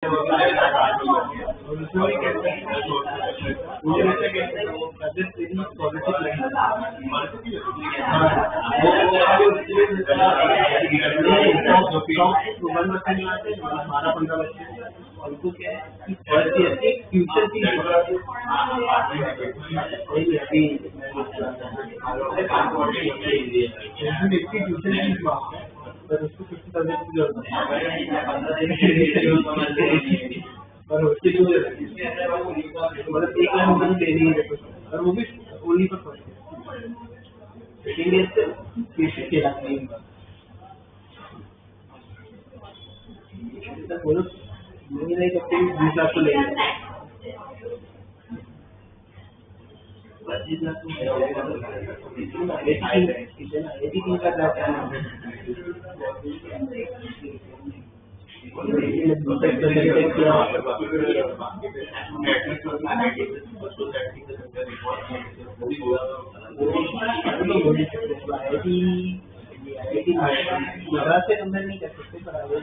और उसमें भी कहते हैं मुझे ऐसा कहते हैं अगर तेरी पॉजिटिव लाइन हमारा 15 बच्चे उनको क्या है कि फर्स्ट ईयर के फ्यूचर की ट्यूशन की पर उसको 50,000 की जरूरत है और उसके जो मतलब 1 लाख रुपये दे रही है और वो भी ओनली पर फर्स्ट सेकेंड ईयर से फिर 6 लाख नहीं बोलो नहीं करते 20 लाख तो ले 25 लाख मद्रास से कंपेयर नहीं कर सकते पर IIT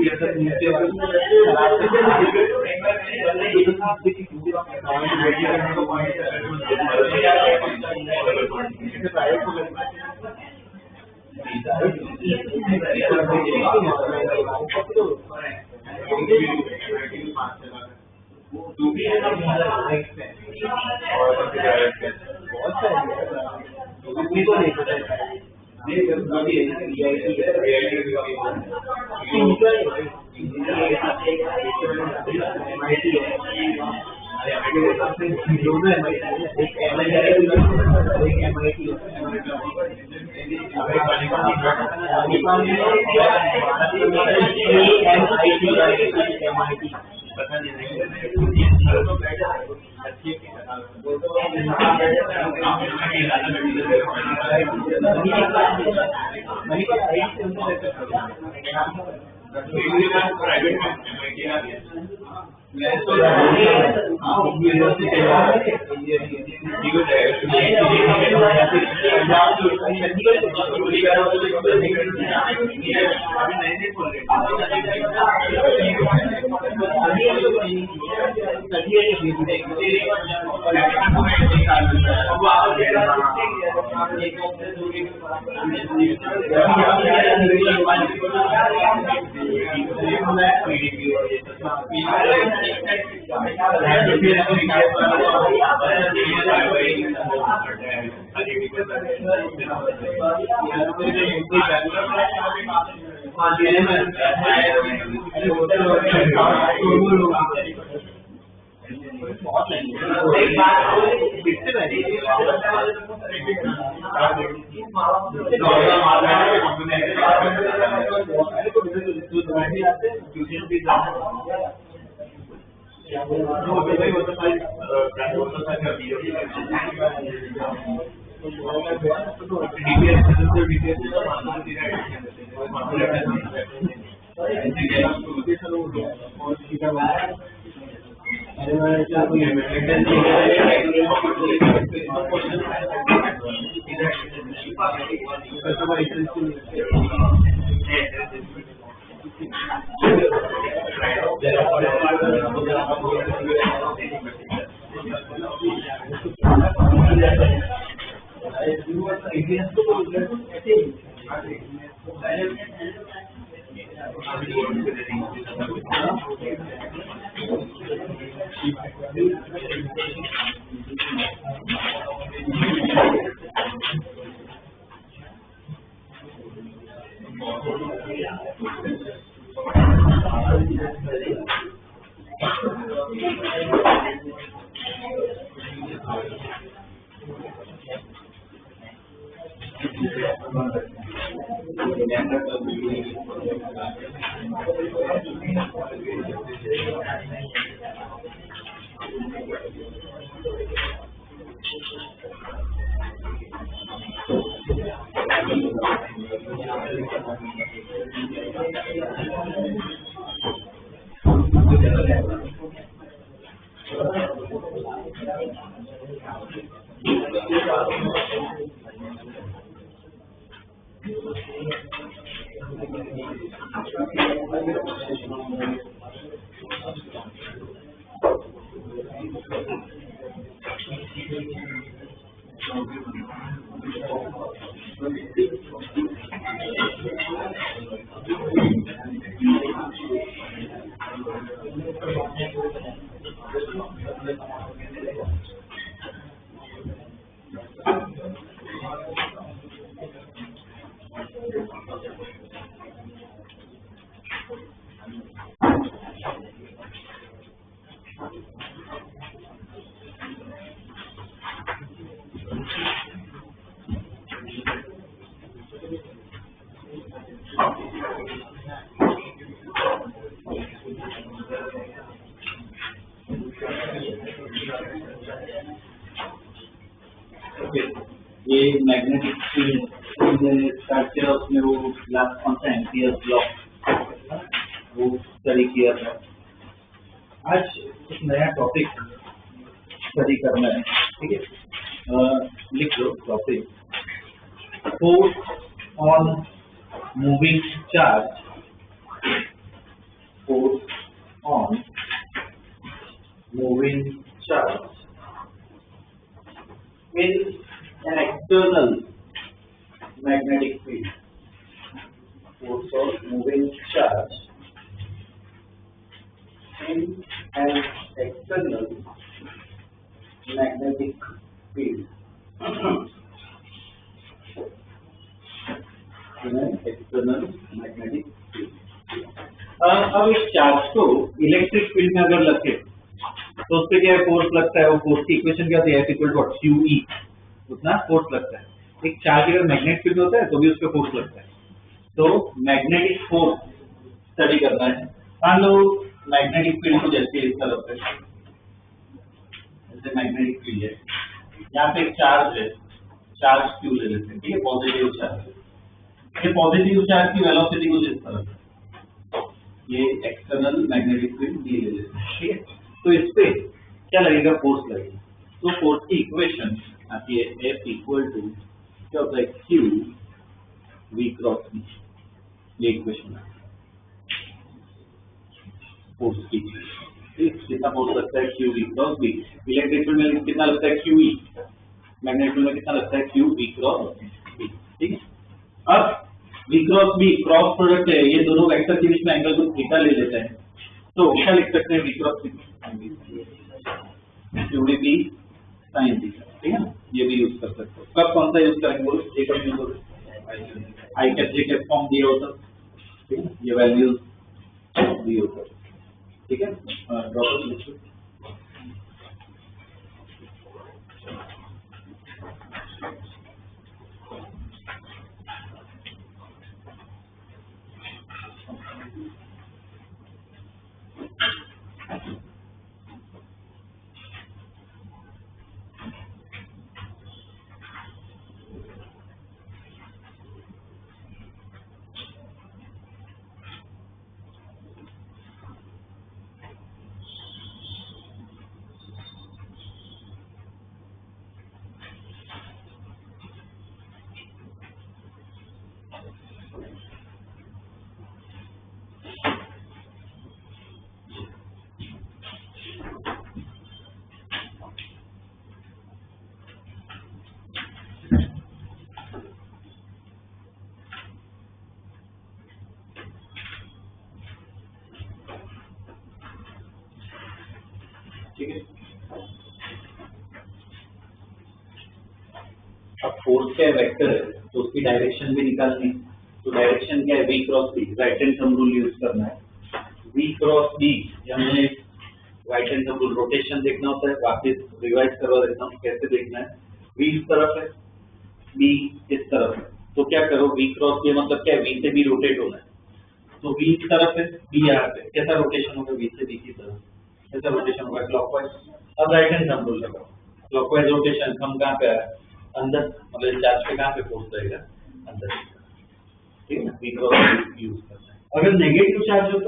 पूरे ये मैग्नेटिक फील्ड स्ट्रक्चर उसमें वो लास्ट कौन सा एम्पियर ब्लॉक वो स्टडी किया था। आज एक नया टॉपिक स्टडी करना है, ठीक है। लिख लो topic, force on moving charge, force on moving charge means an external magnetic field. Force of moving charge in an external magnetic field. In an external magnetic field. अब इस चार्ज को electric field में अगर रखें तो उस पर क्या फोर्स लगता है, वो फोर्स की इक्वेशन क्या होती है, QE, उतना फोर्स लगता है। एक चार्ज अगर मैग्नेटिक फील्ड होता है तो भी उस पर फोर्स लगता है। तो मैग्नेटिक फोर्स स्टडी करना है। मान लो मैग्नेटिक फील्ड को जैसे इस तरफ है, जैसे मैग्नेटिक फील्ड है, यहाँ पे एक चार्ज है, चार्ज Q ले लेते हैं, ठीक है, पॉजिटिव चार्ज। ये पॉजिटिव चार्ज की वेलोसिटी कुछ इस तरफ है, ये एक्सटर्नल मैग्नेटिक फील्ड ये ले लेते हैं, ठीक है। तो इस पे क्या लगेगा, फोर्स लगेगा। तो फोर्स की इक्वेशन आती है F इक्वल टू क्या होता है, Q V क्रॉस B, ये इक्वेशन है फोर्स की। कितना फोर्स लगता है, Q V cross B। Electric field में कितना लगता है, QE। मैग्नेटिक फील्ड में कितना लगता है, Q V क्रॉस B, ठीक है। अब V cross B cross product है, ये दोनों वेक्टर के बीच में एंगल को थीटा ले लेते हैं, तो क्या लिख सकते हैं, V cross B QDP sin theta, ठीक है। ये भी यूज कर सकते हो। कब कौन सा यूज करेंगे, वो एक यूज होता है, I फॉर्म दिया होता, ठीक है, ये वैल्यूज दिए होता, ठीक है। ड्रॉप ठीक है। अब फोर्स का वेक्टर है तो उसकी डायरेक्शन भी निकालनी है। तो डायरेक्शन क्या है, v cross b, right hand thumb rule use करना है। v क्रॉस b, हमें right hand thumb rule rotation देखना होता है। वापस रिवाइज करवा देता हूँ कैसे देखना है। v इस तरफ है, b इस तरफ है, तो क्या करो, v क्रॉस b मतलब क्या है, v से b रोटेट होना है। तो v इस तरफ है, b यहाँ पे, कैसा रोटेशन होगा v से b की तरफ, कैसा रोटेशन होगा, क्लॉकवाइज। अब राइट हैंड थंब रूल लगाओ, क्लॉकवाइज रोटेशन, थंब कहाँ पे आ रहा है, अंदर, मतलब चार्ज पे कहाँ पे फोर्स रहेगा, अंदर, ठीक है ना। v क्रॉस यूज करना है। अगर नेगेटिव चार्ज हो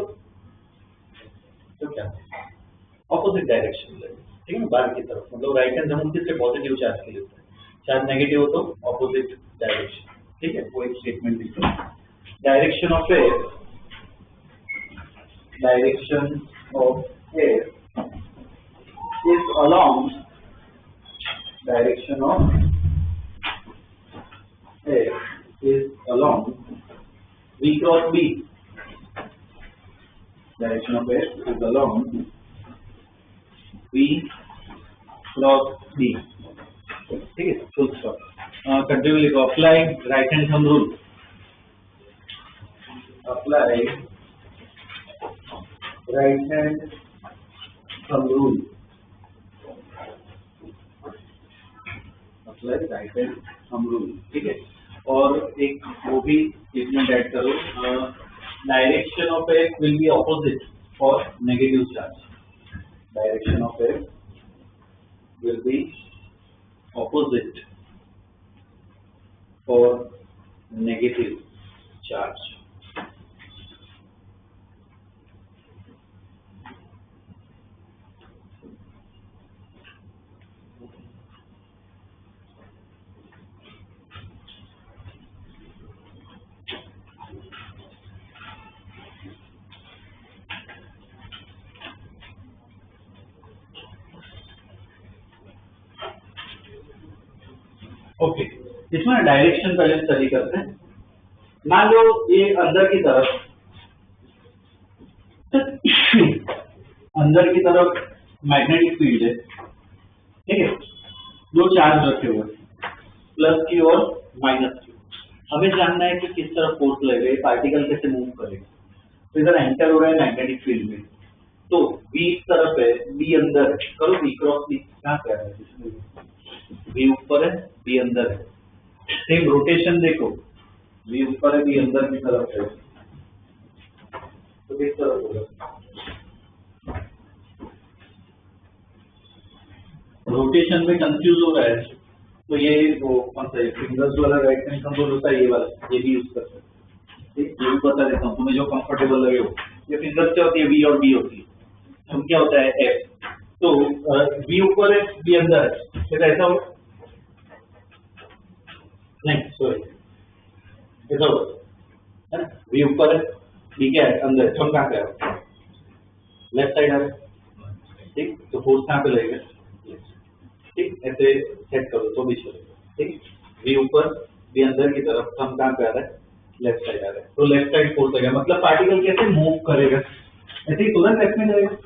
तो क्या, ऑपोजिट डायरेक्शन लगेगा, ठीक है ना, बाहर की तरफ, मतलब राइट हैंड थंब से पॉजिटिव चार्ज के लिए होता है, चार्ज नेगेटिव हो तो ऑपोजिट डायरेक्शन, ठीक है। वो एक स्टेटमेंट लिखो, direction of air, direction of air is along, direction of air is along v cross b, direction of air is along v cross b, ठीक है, फुल स्टॉप। कंटिन्यू लिखो, apply right hand thumb rule, apply right hand thumb rule, right hand thumb rule, ठीक है। और एक वो भी statement add करो, direction of air will be opposite for negative charge, direction of air will be opposite for negative charge. Okay, इसमें direction पहले study करते हैं। मान लो ये अंदर की तरफ, अंदर की तरफ मैग्नेटिक फील्ड है, ठीक है, दो चार्ज रखे हुए, प्लस की और माइनस की। हमें जानना है कि किस तरफ फोर्स लगेगा, ये पार्टिकल कैसे मूव करेगा। तो इधर एंटर हो रहा है मैग्नेटिक फील्ड में, तो बी इस तरफ है, बी अंदर है, करो बी क्रॉस बी, कहाँ पे आ रहा है, बी ऊपर है, बी अंदर है, सेम रोटेशन देखो, बी ऊपर है, बी अंदर की तरफ है, तो किस तरफ होगा, रोटेशन में कंफ्यूज हो रहा है, तो ये वो कौन सा फिंगर्स वाला राइट हैंड कंट्रोल होता है, ये वाला, ये भी यूज कर सकते हैं, ठीक, ये भी बता देता हूँ तुम्हें, जो कंफर्टेबल लगे हो। ये फिंगर्स क्या होती है, वी और बी होती है, हम क्या होता है एफ, तो बी ऊपर है, बी अंदर है, फिर ऐसा हो, नहीं सॉरी, ऐसा हो, है ना, बी ऊपर है, बी क्या है अंदर, हम कहाँ पे है, लेफ्ट साइड आ रहा है, ठीक, तो फोर्स कहाँ पे लगेगा, ठीक, ऐसे सेट करो तो भी चलेगा, ठीक, बी ऊपर, बी अंदर की तरफ, हम कहाँ पे आ रहा है, लेफ्ट साइड आ रहा है, तो लेफ्ट साइड फोर्स लगेगा, मतलब पार्टिकल कैसे मूव करेगा, ऐसे ही तुरंत लेफ्ट में जाएगा,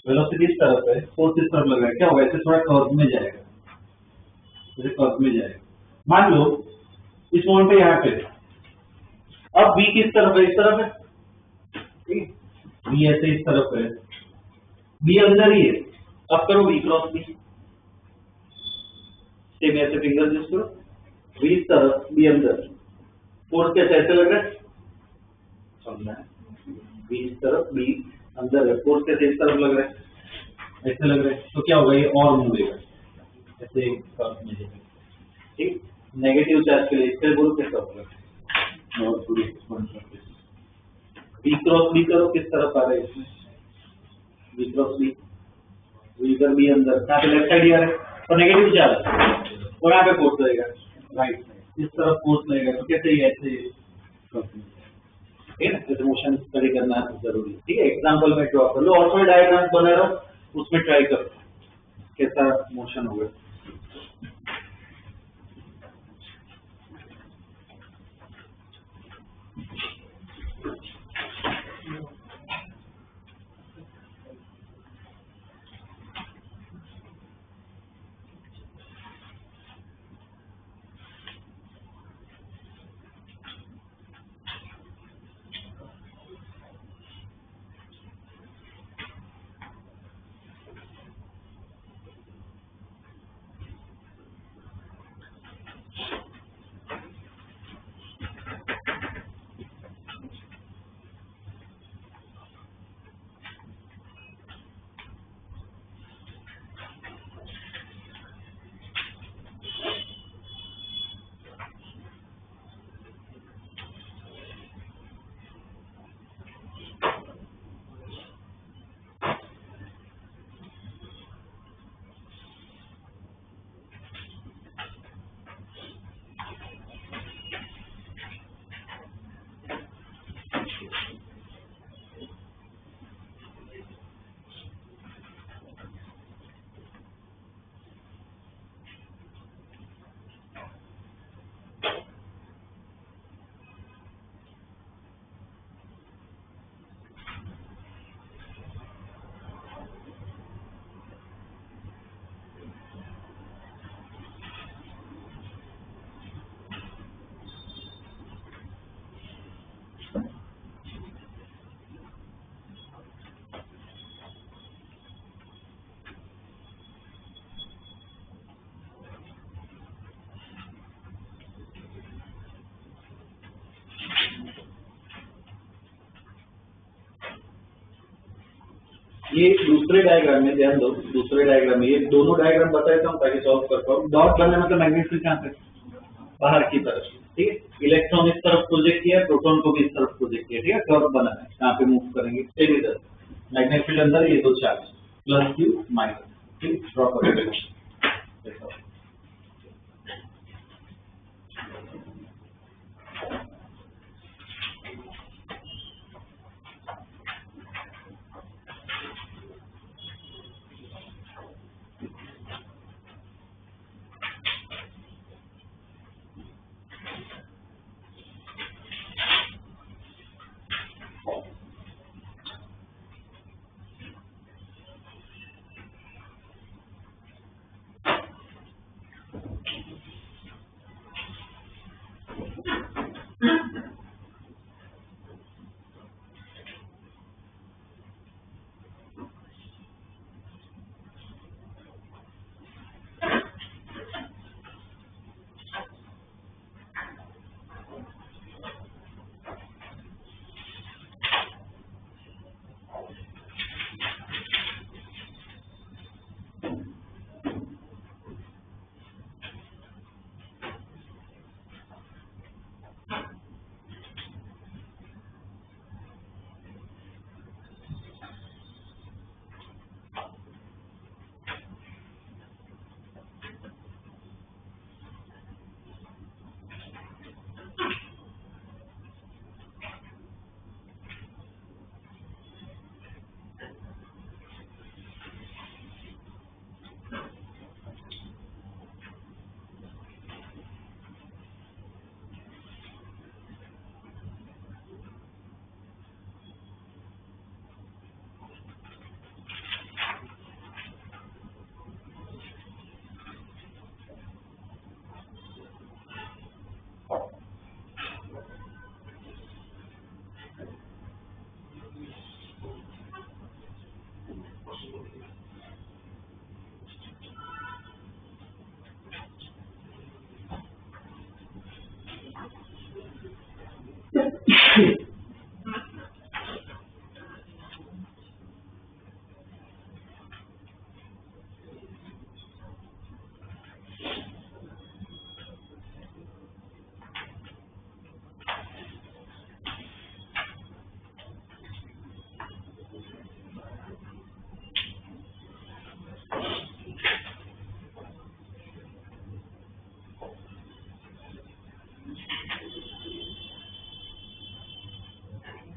वेलोसिटी इस तरफ है, फोर्स इस तरफ लग रहा है, क्या होगा, ऐसे थोड़ा कर्व में जाएगा, ऐसे कर्व में जाएगा। मान लो इस पॉइंट पे यहाँ पे, अब बी किस तरफ है, इस तरफ है, ठीक, बी ऐसे इस तरफ है, बी अंदर ही है, अब करो बी क्रॉस बी, सेम ऐसे फिंगर्स यूज करो, बी इस तरफ, बी अंदर, फोर्स कैसे ऐसे लग रहा है, समझना है, बी इस तरफ, बी अंदर है, फोर्स कैसे इस तरफ लग रहा है, ऐसे लग रहा है, तो क्या होगा, ये और मूव होगा, ऐसे कर्व में जाएगा, ठीक, नेगेटिव चार्ज के लिए इससे बोलो कैसा होगा, और पूरी बी क्रॉस बी करो, किस तरफ आ रहा है इसमें, बी क्रॉस बी, इधर बी अंदर, यहाँ पे लेफ्ट साइड ही आ रहा है, और नेगेटिव चार्ज, और यहाँ पे फोर्स लगेगा राइट साइड, इस तरफ फोर्स लगेगा, तो कैसे ही ऐसे, ठीक है ना, ऐसे मोशन स्टडी करना जरूरी है, ठीक है। एग्जाम्पल में ड्रॉ कर लो, और कोई डायग्राम बना रहा हो उसमें ट्राई करो कैसा मोशन होगा। ये दूसरे डायग्राम में ध्यान दो, दूसरे डायग्राम में ये दोनों डायग्राम बता देता हूँ ताकि सॉल्व कर पाओ। डॉट बनने मतलब मैग्नेटिक फील्ड कहाँ पे, बाहर की तरफ, ठीक है। इलेक्ट्रॉन इस तरफ प्रोजेक्ट किया, प्रोटॉन को भी इस तरफ प्रोजेक्ट किया, ठीक है। कर्व बना है, कहाँ पे मूव करेंगे, सेम इधर मैग्नेटिक फील्ड अंदर, ये दो चार्ज प्लस क्यू माइनस, ठीक, ड्रॉ करेंगे।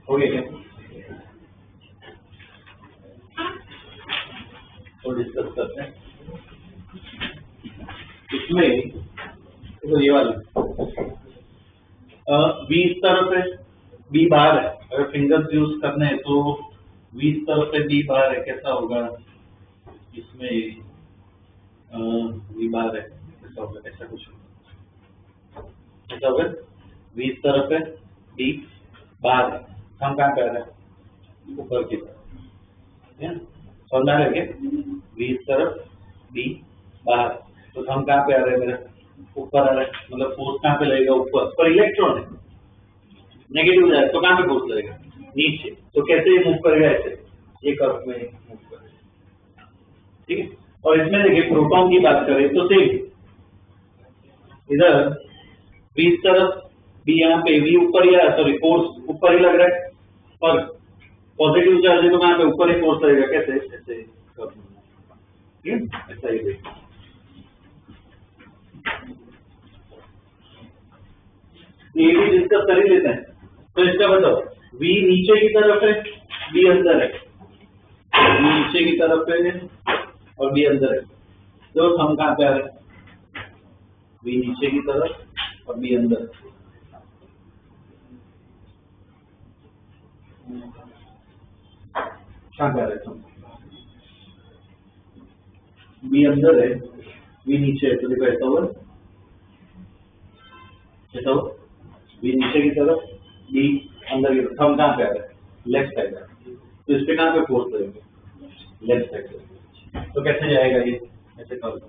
हो गया क्या, और डिस्कस करते हैं इसमें। तो ये वाली बी इस तरफ है, बी बाहर है, अगर फिंगर्स यूज करने हैं तो बी इस तरफ है, बी बाहर है, कैसा होगा इसमें, बी बाहर है, कैसा होगा, ऐसा कुछ ऐसा होगा, बी इस तरफ है, बी बाहर है, हम कहाँ पे आ रहे हैं, ऊपर की तरफ, समझ आ रहा है क्या, बी इस तरफ, बी बाहर, तो हम कहाँ पे आ रहे हैं, मेरे ऊपर आ रहा है, मतलब फोर्स कहाँ पे लगेगा, ऊपर, पर इलेक्ट्रॉन है, नेगेटिव जाए तो कहाँ पे फोर्स लगेगा, नीचे, तो कैसे मूव करेगा, ऐसे ये कर्व में मूव करेगा, ठीक है। और इसमें देखिए प्रोटॉन की बात करें तो सेम, इधर बी इस तरफ, बी यहाँ पे, बी ऊपर ही, सॉरी फोर्स ऊपर ही लग रहा है, और पॉजिटिव चार्ज है तो कहाँ पे ऊपर ही फोर्स लगेगा, कैसे, ऐसे कर्व में, ठीक है, ऐसा ही देखिए। ये भी डिस्कस कर ही लेते हैं, तो इसका बताओ, V नीचे की तरफ है, B अंदर है, V नीचे की तरफ है और B अंदर है, तो हम कहाँ पे आ रहे हैं, V नीचे की तरफ और B अंदर, कहाँ पे आ रहे हैं, B अंदर है, V नीचे है, तो देखो ऐसा हुआ, ऐसा हुआ, B नीचे की तरफ, B अंदर की तरफ, हम कहाँ पे आ रहे हैं, लेफ्ट साइड, तो इस पे कहाँ पे फोर्स करेंगे, लेफ्ट साइड, तो कैसे जाएगा ये, ऐसे कर्व में,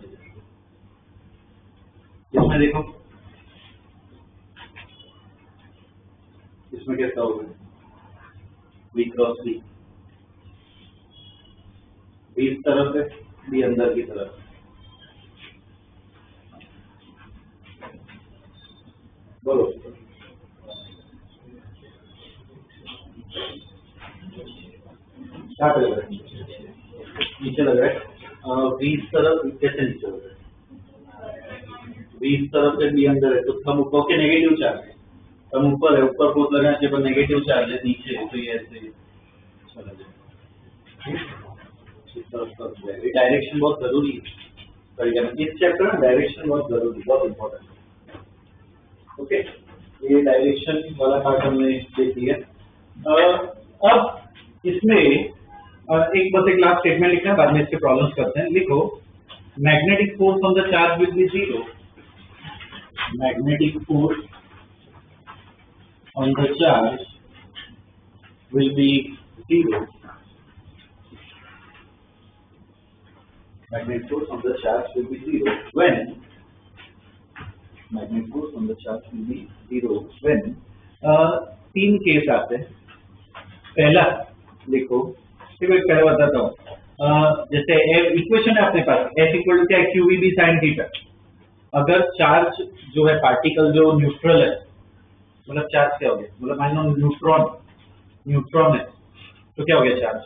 इसमें देखो, इसमें कैसा होगा, V क्रॉस V, B इस तरफ है, B अंदर की तरफ। बोलो क्या कर रहे हैं? नीचे लग रहा है। B इस तरफ कैसे नीचे लग रहा है? B इस तरफ है, B अंदर है, तो थंब ऊपर के नेगेटिव चार्ज है। थंब ऊपर है, ऊपर फोर्स लगाने से पर नेगेटिव चार्ज है नीचे, तो ये ऐसे चला जाएगा। इस तरफ कर जाएगा। डायरेक्शन बहुत जरूरी है। इस चैप्टर में डायरेक्शन बहुत जरूरी, बहुत इम्पोर्टेंट। ओके, ये डायरेक्शन वाला पार्ट हमने देख लिया। अब इसमें एक लास्ट स्टेटमेंट लिखना है, बाद में इसके प्रॉब्लम्स करते हैं। लिखो, magnetic force on the charge will be zero. Magnetic force on the charge will be zero. Magnetic force on the charge will be zero when magnetic force on the charge will be zero when तीन case आते हैं। पहला लिखो, देखो एक पहला बताता हूँ। जैसे इक्वेशन है अपने पास, F इक्वल टू क्या है, QVB sin थीटा। अगर चार्ज जो है पार्टिकल जो न्यूट्रल है, मतलब चार्ज क्या हो गया, मतलब मान लो न्यूट्रॉन है, तो क्या हो गया चार्ज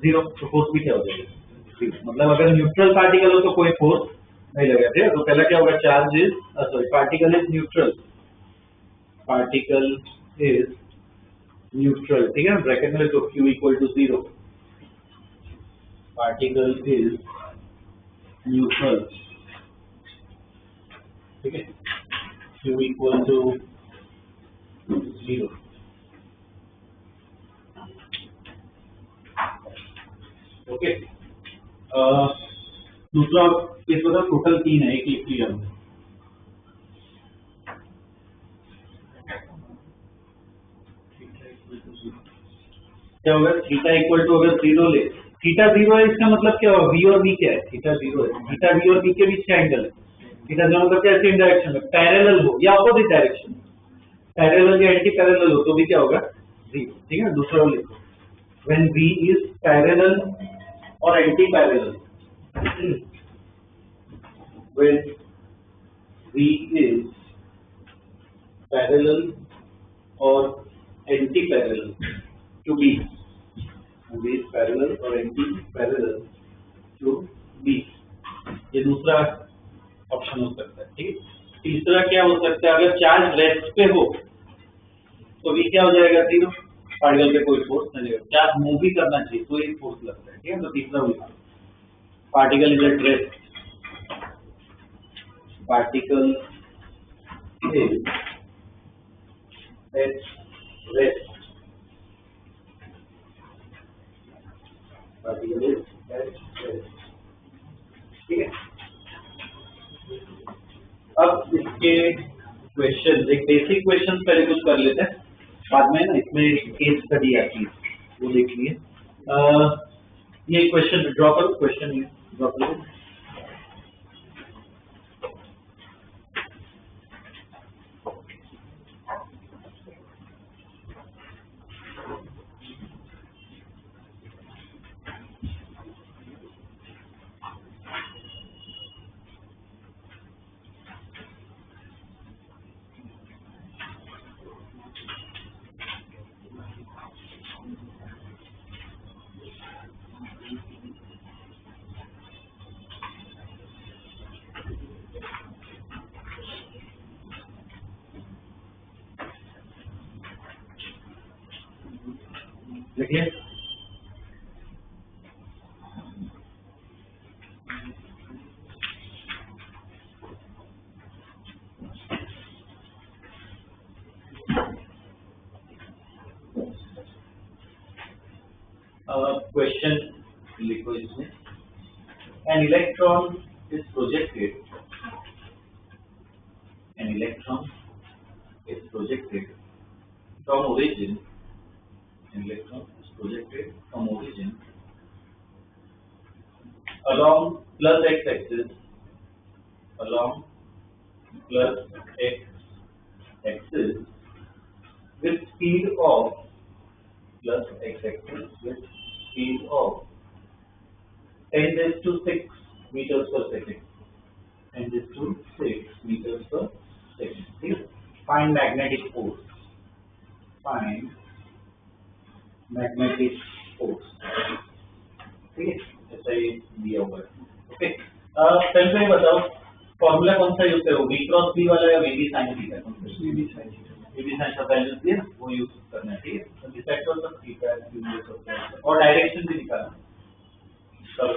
जीरो, तो फोर्स भी क्या हो जाएगा, मतलब अगर न्यूट्रल पार्टिकल हो तो कोई फोर्स नहीं लगेगा। ठीक है, तो पहला क्या होगा, charge is particle is neutral. Particle is neutral, ठीक है, ब्रैकेट में तो Q equal to zero. Particle is neutral, ठीक है, Q equal to zero. Okay, दूसरा केस होगा, टोटल तीन है, एक लिख लिया हमने। क्या होगा, थीटा इक्वल टू, अगर जीरो ले, थीटा जीरो है, इसका मतलब क्या होगा, V और V क्या है, थीटा जीरो है, थीटा V और V के बीच का एंगल है। थीटा जीरो मतलब क्या, सेम डायरेक्शन में पैरेलल हो या अपोजिट डायरेक्शन, पैरेलल या एंटी पैरेलल हो तो भी क्या होगा, जीरो। ठीक है, दूसरा लिखो, व्हेन V इज पैरेलल और anti parallel, when V is parallel or anti-parallel to B, V is parallel or anti-parallel to B, ये दूसरा ऑप्शन हो सकता है। ठीक है, तीसरा क्या हो सकता है, अगर चार्ज रेस्ट पे हो तो V क्या हो जाएगा, जीरो, पार्टिकल पे कोई फोर्स नहीं लगेगा, चार्ज मूव भी करना चाहिए तो एक फोर्स लगता है। ठीक है, तो तीसरा होगा, particle is at rest, particle is at rest, particle is at rest। ठीक है, अब इसके क्वेश्चन, एक बेसिक क्वेश्चन पहले कुछ कर लेते हैं, बाद में ना इसमें केस स्टडी आती है, वो देख लिए। ये क्वेश्चन ड्रॉ करो, क्वेश्चन ये ड्रॉ करो। देखिए, क्वेश्चन लिखो इसमें, an electron is projected, an electron is projected from origin, an electron is projected from origin along plus x axis, along plus x axis with speed of plus x axis with speed of 10⁶ meters per second. 10⁶ meters per second. ठीक है? Find magnetic force. Find magnetic force. ठीक है? ऐसा ये दिया हुआ है. Okay. पहले ये बताओ फॉर्मूला कौन सा यूज करो, V क्रॉस B वाला या VB sin theta? VB sin theta. VB sin का वैल्यू दिया ना, वो यूज करना है. ठीक है? तो डिसाइड करो सब थीटा और डायरेक्शन भी निकालना. करो.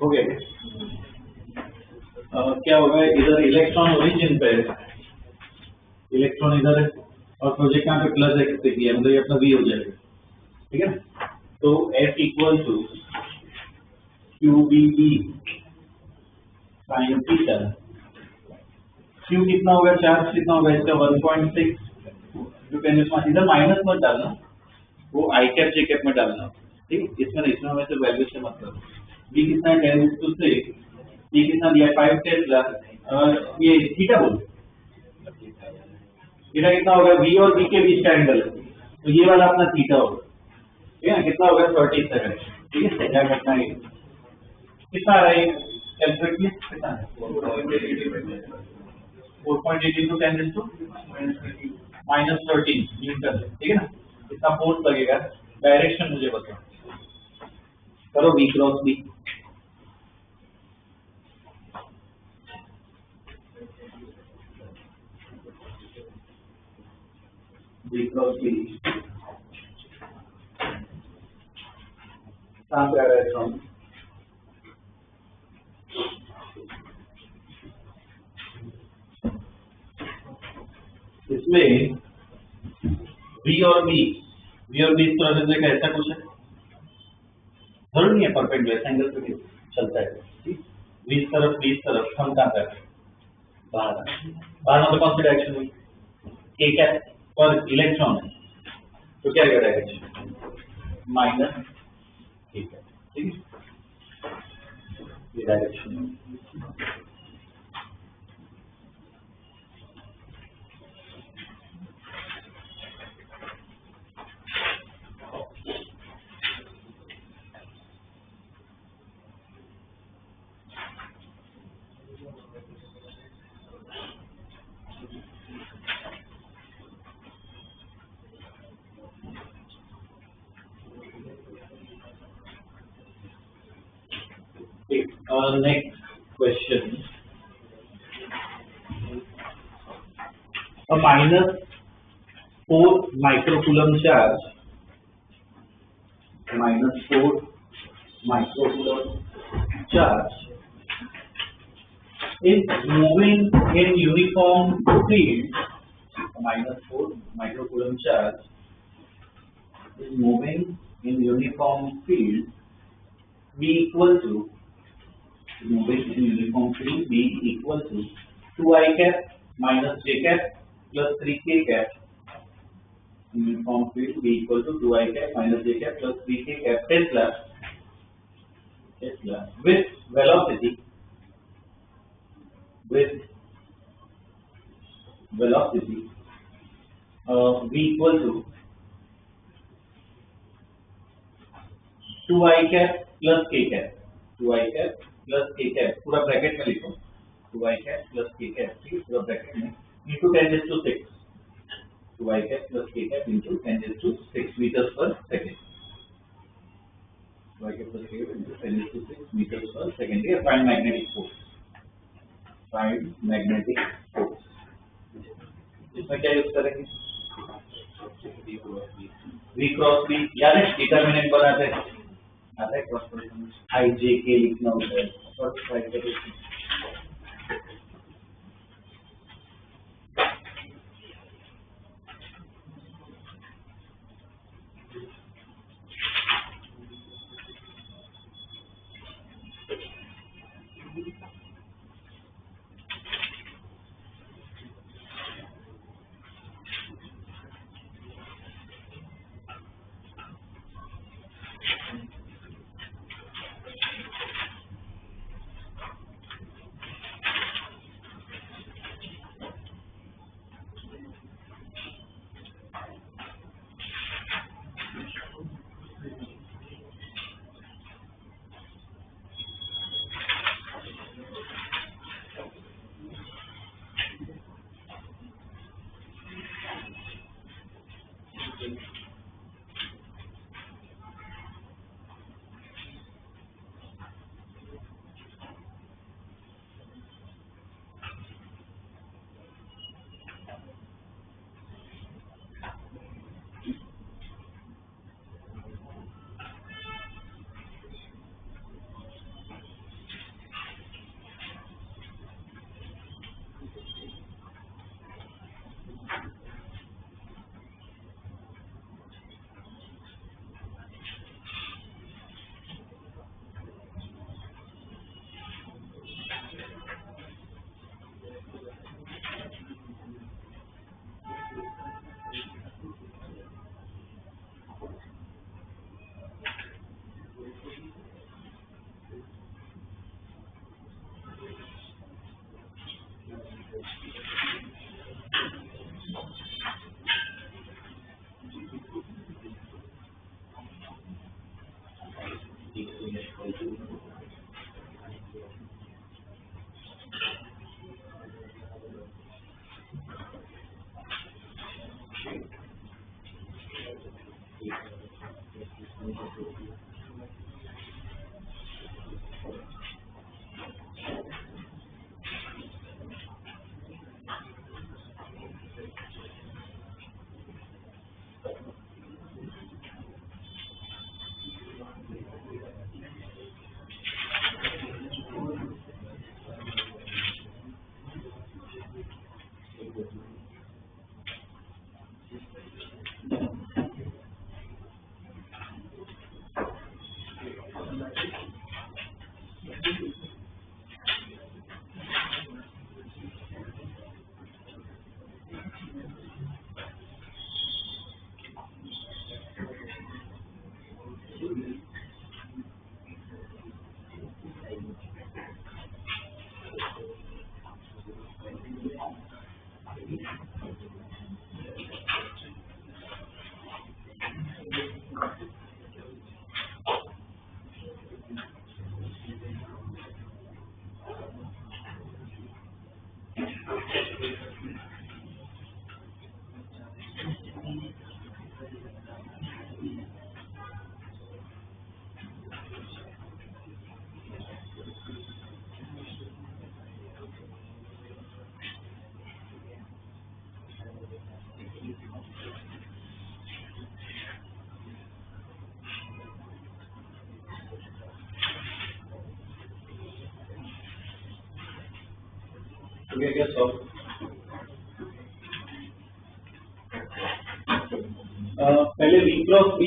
हो गया क्या होगा, इधर इलेक्ट्रॉन ओरिजिन पे है, इलेक्ट्रॉन इधर है और प्रोजेक्ट यहाँ पे प्लस एक्स पे किया, मतलब ये अपना V हो जाएगा. ठीक है? तो F equal to QBE sin theta. Q कितना होगा, चार्ज कितना होगा इसका 1.6. इधर माइनस मत डालना, वो आई कैप जे कैप में डालना. ठीक, इसमें इसमें हमें से वैल्यू से मतलब. B कितना है 10⁶, ये कितना दिया 5 टेस्ला, ये थीटा बोल, थीटा कितना होगा, V और B के बीच का एंगल, तो ये वाला अपना थीटा होगा. ठीक है? कितना होगा 37. ठीक है? क्या करना है, कितना आ रहा है कैलकुलेट में, कितना है 4.8 into 10⁻⁻13 न्यूटन. ठीक है ना? कितना फोर्स लगेगा, डायरेक्शन मुझे बताओ. करो V cross B. V cross B कहाँ पे आ रहा है फ्रॉम, इसमें V और B इस तरह से देखा, ऐसा कुछ है, जरूर नहीं है परपेंडिकुलर एंगल पे चलता है. V इस तरफ हम कहाँ पे बाहर मतलब कौन सी डायरेक्शन में, एक है पर इलेक्ट्रॉन है, तो क्या डायरेक्शन माइनस. ठीक है? ठीक है, ये direction. Next question. a -4 microcoulomb charge, -4 microcoulomb charge is moving in uniform field. A -4 microcoulomb charge is moving in uniform field. V equal to moving in uniform field. V equal to 2I cap minus J cap plus 3K cap. Uniform field V equal to 2I cap minus J cap plus 3K cap Tesla with velocity V equal to 2I cap plus K cap, 2I cap plus K cap पूरा bracket में लिखो, 2I cap plus K cap ठीक है पूरा bracket में into 10⁶, 2I cap plus K cap into 10⁶ meters per second, 2I cap plus K cap into 10⁶ meters per second. ये find magnetic force, find magnetic force. इसमें क्या use करेंगे? V cross B याद है डिटरमिनेंट बनाते हैं, आता है cross product I J K लिखना होता है और फाइंड करेंगे. क्या सॉल्व? पहले V क्रॉस B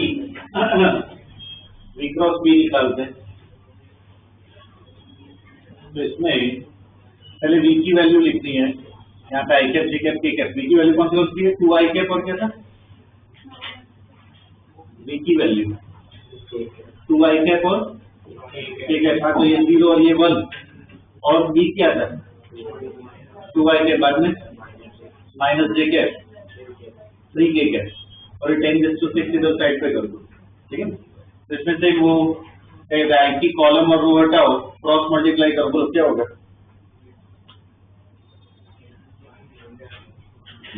निकालते हैं। तो इसमें पहले V की वैल्यू लिखनी है, यहाँ पे I cap J cap K cap. V की वैल्यू कौन सी होती है? 2I कैप और क्या था? V की वैल्यू 2I कैप और K कैप। हाँ, तो ये 0 और ये 1 और B क्या था? 2I के बाद में minus J cap 3K cap और 10⁶ इधर साइड पे कर दो, ठीक है। तो इसमें से वो I की कॉलम और रो हटाओ, क्रॉस मल्टीप्लाई कर दो, क्या होगा?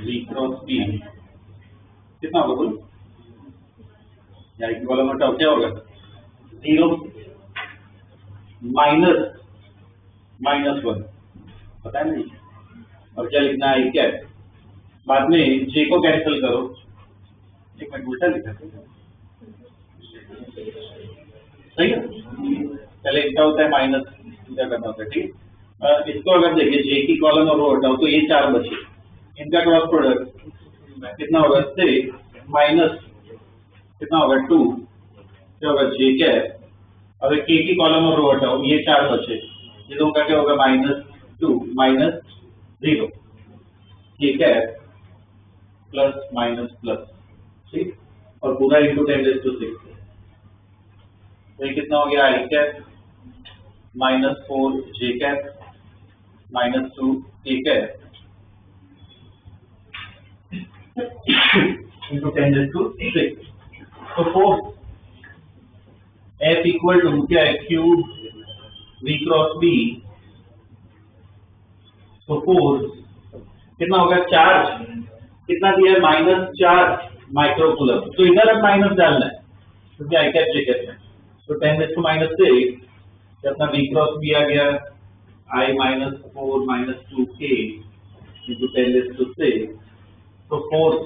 V क्रॉस B कितना होगा बोलो? I की कॉलम हटाओ, क्या होगा? 0 -1 पता है नहीं। और क्या लिखना है? I कैप, बाद में J को कैंसिल करो। एक मिनट उल्टा लिखा सही है। पहले इनका होता है माइनस, इनका करना होता है, ठीक है। इसको अगर देखिए J की कॉलम और रो हटाओ तो ये 4 बचे, इनका क्रॉस प्रोडक्ट कितना होगा? 6 माइनस कितना होगा? 2 क्या होगा? J cap. अगर K की कॉलम और रो हटाओ, ये 4 बचे, ये दोनों का क्या होगा? -2 -0 K cap plus minus plus, ठीक, और पूरा इंटू 10⁶। तो ये कितना हो गया? I cap -4 J cap -2 K cap into 10⁶। तो फोर्स F इक्वल टू क्या है? Q V cross B। तो फोर्स कितना होगा? चार्ज कितना दिया है? -4 माइक्रोकूलम। तो इधर अब माइनस डालना है क्योंकि I कैप J कैप में। तो 10⁻⁶ अपना V क्रॉस B आ गया I -4 -2K इंटू 10⁶। तो फोर्स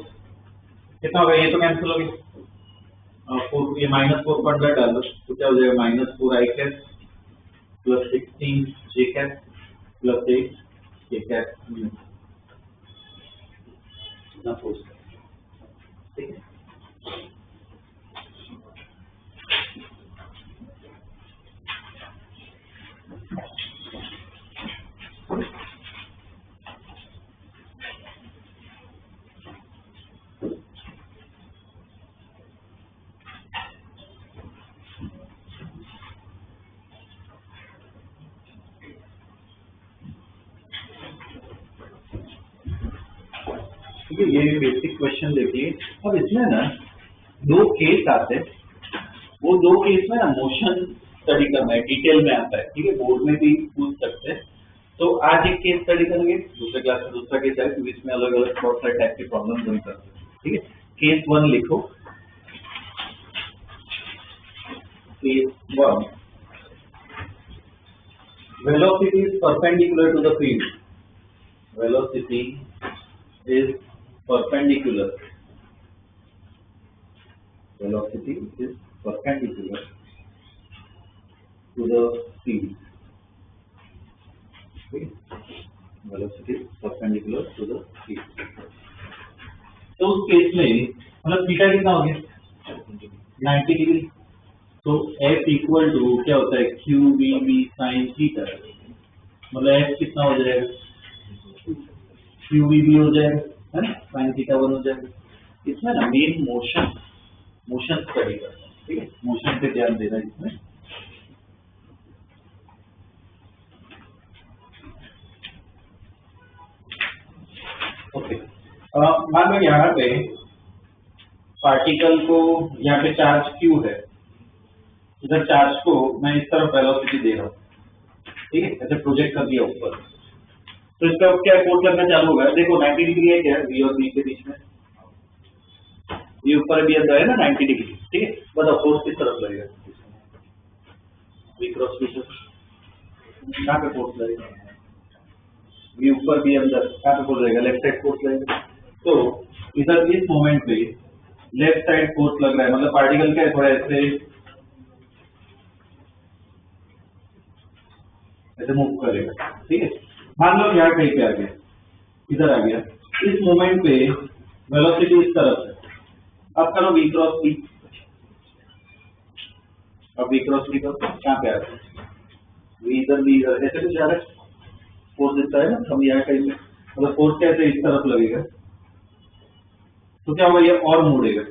कितना होगा? ये तो कैंसिल हो गया, 4 ये -4 को अंदर डाल दो तो क्या हो जाएगा? -4 I cap plus 16 J cap plus 8 K cap. इतना फोर्स, ठीक है। ये बेसिक क्वेश्चन देखिए। अब इसमें ना 2 केस आते हैं, वो 2 केस में ना मोशन स्टडी करना है, डिटेल में आता है, ठीक है। बोर्ड में भी पूछ सकते हैं। तो आज एक केस स्टडी करेंगे, दूसरे क्लास में दूसरा केस है, क्योंकि इसमें अलग अलग बहुत सारे टाइप के प्रॉब्लम बन सकते हैं, ठीक है। केस 1 लिखो। Case 1, velocity is perpendicular to the field. Velocity is perpendicular. Velocity is perpendicular to the field. Okay. Velocity is perpendicular to the field. तो उस केस में मतलब थीटा कितना हो गया? 90 डिग्री। तो F इक्वल टू क्या होता है? QVB sin theta. मतलब F कितना हो जाएगा? QVB हो जाएगा, है ना, sin थीटा 1 हो जाएगा। इसमें ना मेन मोशन स्टडी करना है, ठीक है। मोशन पे ध्यान देना है इसमें। ओके, मान लो यहाँ पे पार्टिकल को, यहाँ पे चार्ज Q है, इधर चार्ज को मैं इस तरफ वेलोसिटी दे रहा हूँ, ठीक है, ऐसे प्रोजेक्ट कर दिया ऊपर। तो इसका क्या फोर्स लगना चालू होगा? देखो 90 डिग्री है क्या? V और B के बीच में, ये ऊपर भी अंदर है ना 90 डिग्री, ठीक है। बताओ फोर्स किस तरफ लगेगा? V क्रॉस B से कहाँ पे फोर्स लगेगा? V ऊपर भी अंदर, कहाँ पे फोर्स लगेगा? लेफ्ट साइड फोर्स लगेगा। तो इधर इस मोमेंट पे लेफ्ट साइड फोर्स लग रहा है, मतलब पार्टिकल क्या है? थोड़ा ऐसे मूव करेगा, ठीक है। मान लो यहाँ कहीं पे आ गया, इधर आ गया, इस मोमेंट पे वेलोसिटी इस तरफ है। अब करो v क्रॉस b, अब v क्रॉस b करो, कहाँ पे आ रहा है v इधर b इधर, ऐसे कुछ आ रहा है, फोर्स दिखता है ना, हम यहाँ कहीं पे, मतलब फोर्स कैसे इस तरफ लगेगा, तो क्या होगा, ये और मुड़ेगा,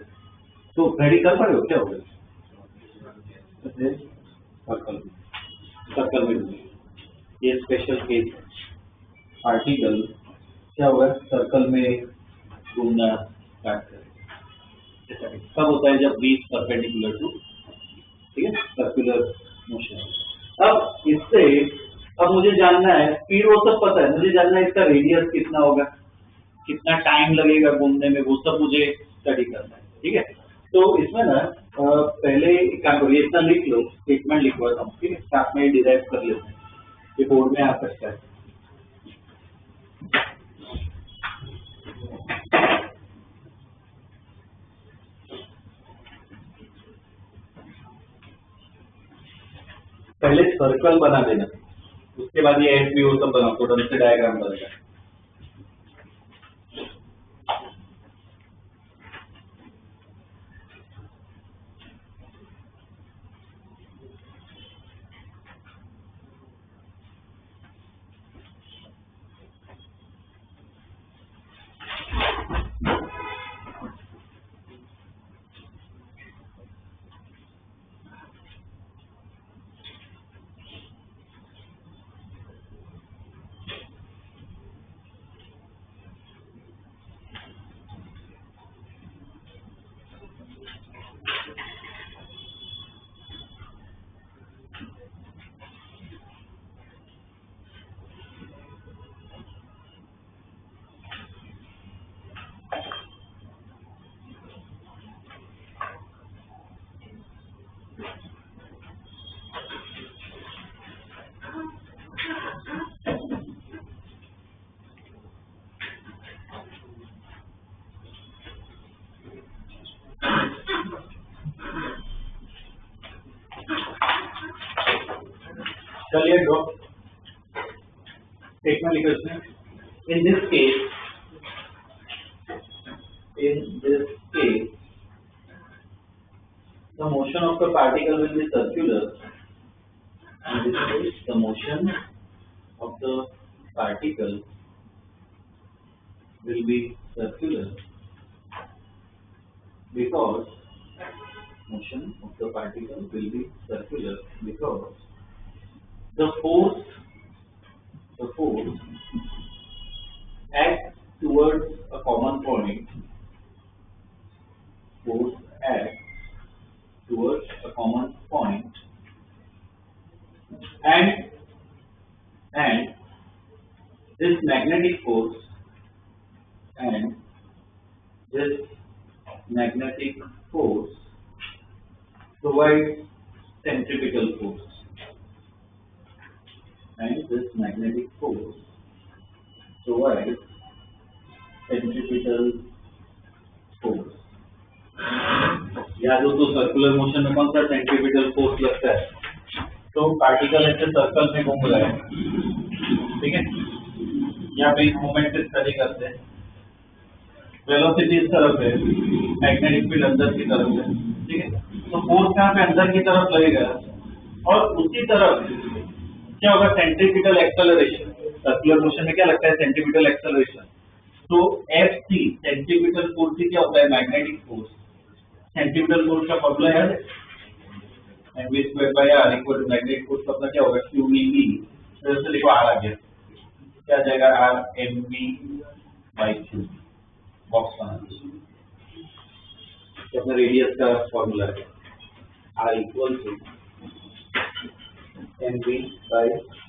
तो रेडी कर पा रहे हो, क्या होगा, सर्कल सर्कल में, ये स्पेशल केस पार्टिकल क्या होगा, सर्कल में घूमना स्टार्ट करेगा। कब होता है, जब v परपेंडिकुलर टू, ठीक है, सर्कुलर मोशन। अब इससे, अब मुझे जानना है स्पीड, वो सब पता है, मुझे जानना है इसका रेडियस कितना होगा, कितना टाइम लगेगा घूमने में, वो सब मुझे स्टडी करना है, ठीक है। तो इसमें ना पहले काम करिए, इतना लिख लो, स्टेटमेंट लिखवाता हूँ, ठीक है, साथ में डिराइव कर लेते हैं, ये बोर्ड में आ सकता है। पहले सर्कल बना देना, उसके बाद ये एस बी वो सब बनाओ, तो ढंग से डायग्राम बनेगा। चलिए ड्रॉ स्टेटमेंट लिखो इसमें, in this case the motion of the particle will be circular, in this case the motion of the particle will be circular because motion of the particle will be circular because the force acts towards a common point. Force acts towards a common point, and this magnetic force provides centripetal force, and this magnetic force provides centripetal force. याद हो तो circular motion में कौन सा centripetal force लगता है, तो particle ऐसे सर्कल में घूम रहा है, ठीक है। यहाँ पे इस मोमेंट से स्टडी करते हैं, वेलोसिटी इस तरफ है, मैग्नेटिक फील्ड अंदर की तरफ है, ठीक है, तो फोर्स यहाँ पे अंदर की तरफ लगेगा, और उसी तरफ क्या होगा, सेंट्रीपिटल एक्सेलरेशन। सर्कुलर मोशन में क्या लगता है, सेंट्रीपिटल एक्सेलरेशन। तो एफ सी सेंट्रीपिटल फोर्स क्या होता है, मैग्नेटिक फोर्स। सेंट्रीपिटल फोर्स का फॉर्मूला है mv square by r equal to magnetic force का अपना क्या होगा, qev, तो ऐसे लिखो r आ गया, क्या आ जाएगा, r mv by q, box बना तो अपना रेडियस का फॉर्मूला है r equal to mv by q।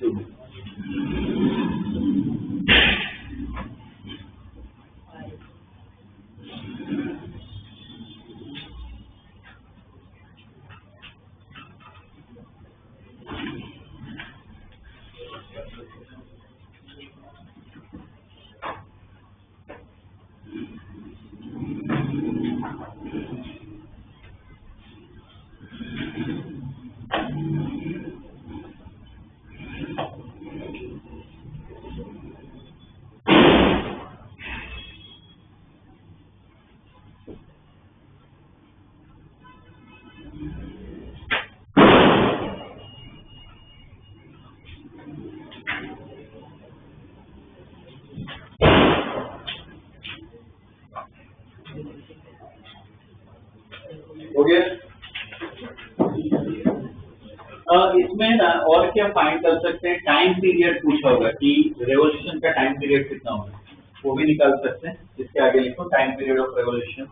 उसमें ना और क्या फाइंड कर सकते हैं, टाइम पीरियड पूछा होगा कि रेवोल्यूशन का टाइम पीरियड कितना होगा, वो भी निकाल सकते हैं। इसके आगे लिखो time period of revolution,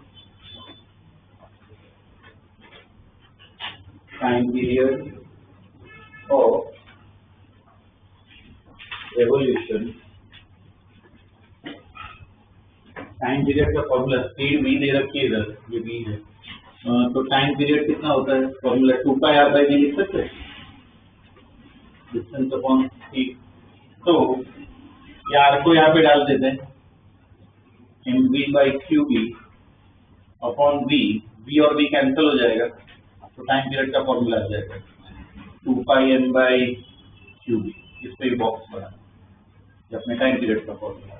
time period of revolution. Time period का फॉर्मूला स्पीड v दे रखी है इधर, ये v है, तो टाइम पीरियड कितना होता है, फॉर्मूला 2πr/v लिख सकते हैं, डिस्टेंस अपॉन स्पीड। तो r को यहाँ पे डाल देते हैं, mv/qb अपॉन v और v कैंसिल हो जाएगा, तो टाइम पीरियड का फॉर्मूला आ जाएगा 2πm/qb। इस पे बॉक्स बना अपने टाइम पीरियड का फॉर्मूला।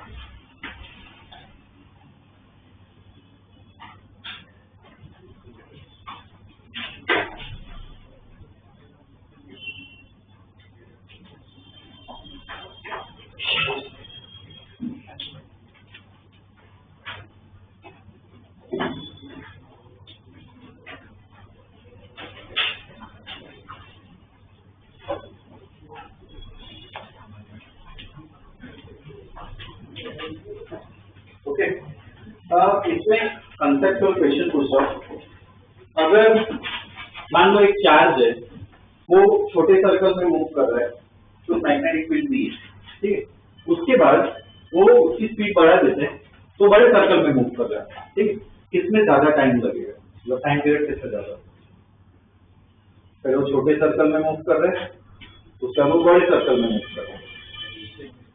ओके, इसमें कंसेप्चुअल क्वेश्चन पूछा, अगर मान लो एक चार्ज है वो छोटे सर्कल में मूव कर रहा है, तो मैग्नेटिक फील्ड भी है, ठीक है, उसके बाद वो उसकी स्पीड बढ़ा देते हैं तो बड़े सर्कल में मूव कर रहा है, ठीक है, किसमें ज्यादा टाइम लगेगा, मतलब टाइम पीरियड किससे ज्यादा, पहले वो छोटे सर्कल में मूव कर रहे हैं, उसके बाद वो बड़े सर्कल में मूव कर रहे हैं,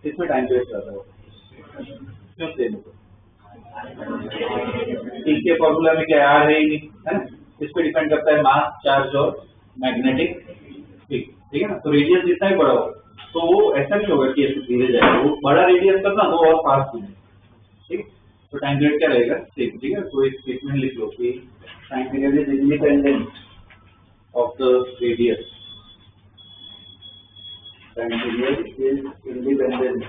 किसमें टाइम पीरियड ज्यादा होगा, क्यों सेम होगा, के फॉर्मूला में क्या आर है ही नहीं, है ना, इस पे डिपेंड करता है मास, चार्ज और मैग्नेटिक फील्ड, ठीक है ना। तो रेडियस जितना ही बड़ा हो तो वो ऐसा नहीं होगा कि ऐसे धीरे जाएगा, वो बड़ा रेडियस करना तो और फास्ट होगा, ठीक है। तो टाइम पीरियड क्या रहेगा, सेम, ठीक है। तो एक स्टेटमेंट लिख लो कि time period is independent of the radius, time period is independent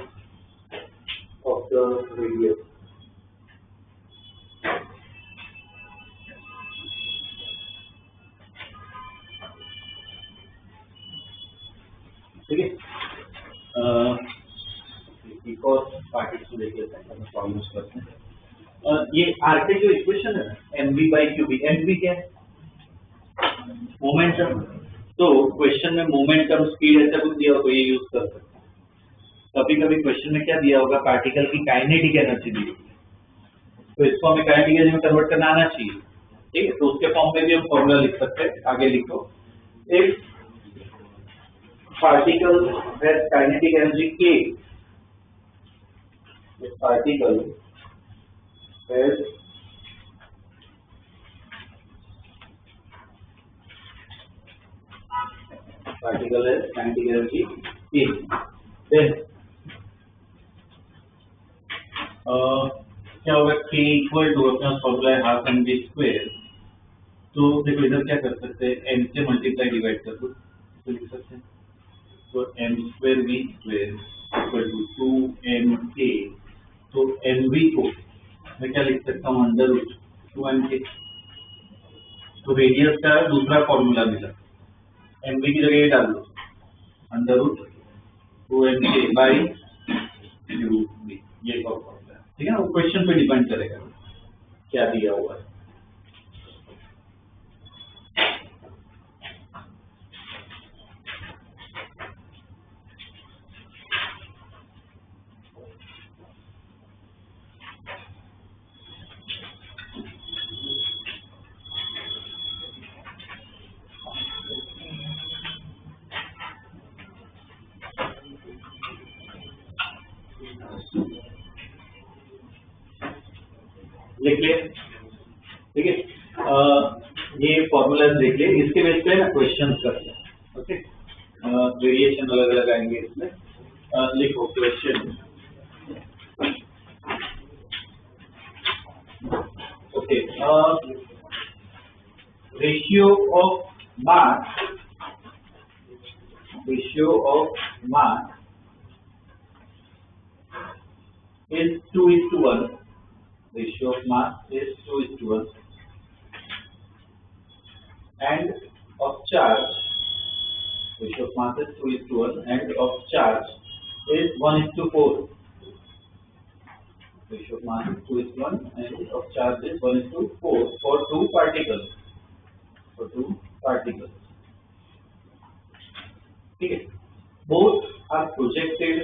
of the radius. ठीक है, एक और पार्टिकल को देख लेते हैं, सॉल्व करते हैं। ये आर के जो इक्वेशन है ना, mv/qb, mv क्या है, मोमेंटम। तो क्वेश्चन में मोमेंटम, स्पीड ऐसा कुछ दिया हो तो ये यूज कर सकते हैं। कभी कभी क्वेश्चन में क्या दिया होगा, पार्टिकल की काइनेटिक एनर्जी दी होगी, तो इसको हमें काइनेटिक एनर्जी में कन्वर्ट करना आना चाहिए, ठीक है। तो उसके फॉर्म में भी हम फॉर्मूला लिख सकते हैं, आगे लिखो, एक particle has kinetic energy K. This particle has kinetic energy K. Then क्या होगा, K इक्वल टू अपना फॉर्मूला है हाफ एम वी स्क्वायर। तो देखो इधर क्या कर सकते हैं, n से मल्टीप्लाई डिवाइड कर दो, तो लिख सकते हैं, तो m square v square equal to 2mk। तो mv को मैं क्या लिख सकता हूँ, अंडर रूट 2mk। तो रेडियस का दूसरा फॉर्मूला मिला, mv की जगह ये डाल दो, under root 2mk by root v, ये फॉर्मूला है, ठीक है ना। वो क्वेश्चन पे डिपेंड करेगा क्या दिया हुआ है। लिख ले, ठीक है। ये फॉर्मूला देख ले, इसके बेस पे ना क्वेश्चन करते हैं, ओके। वेरिएशन अलग अलग आएंगे इसमें। लिखो question, okay. Ratio of mass is 2:1. Ratio of mass is 2:1, and of charge Ratio of mass is 2:1 and of charge is 1:4. Ratio of mass is 2:1 and of charge is 1:4 for two particles. For two particles. Okay. Both are projected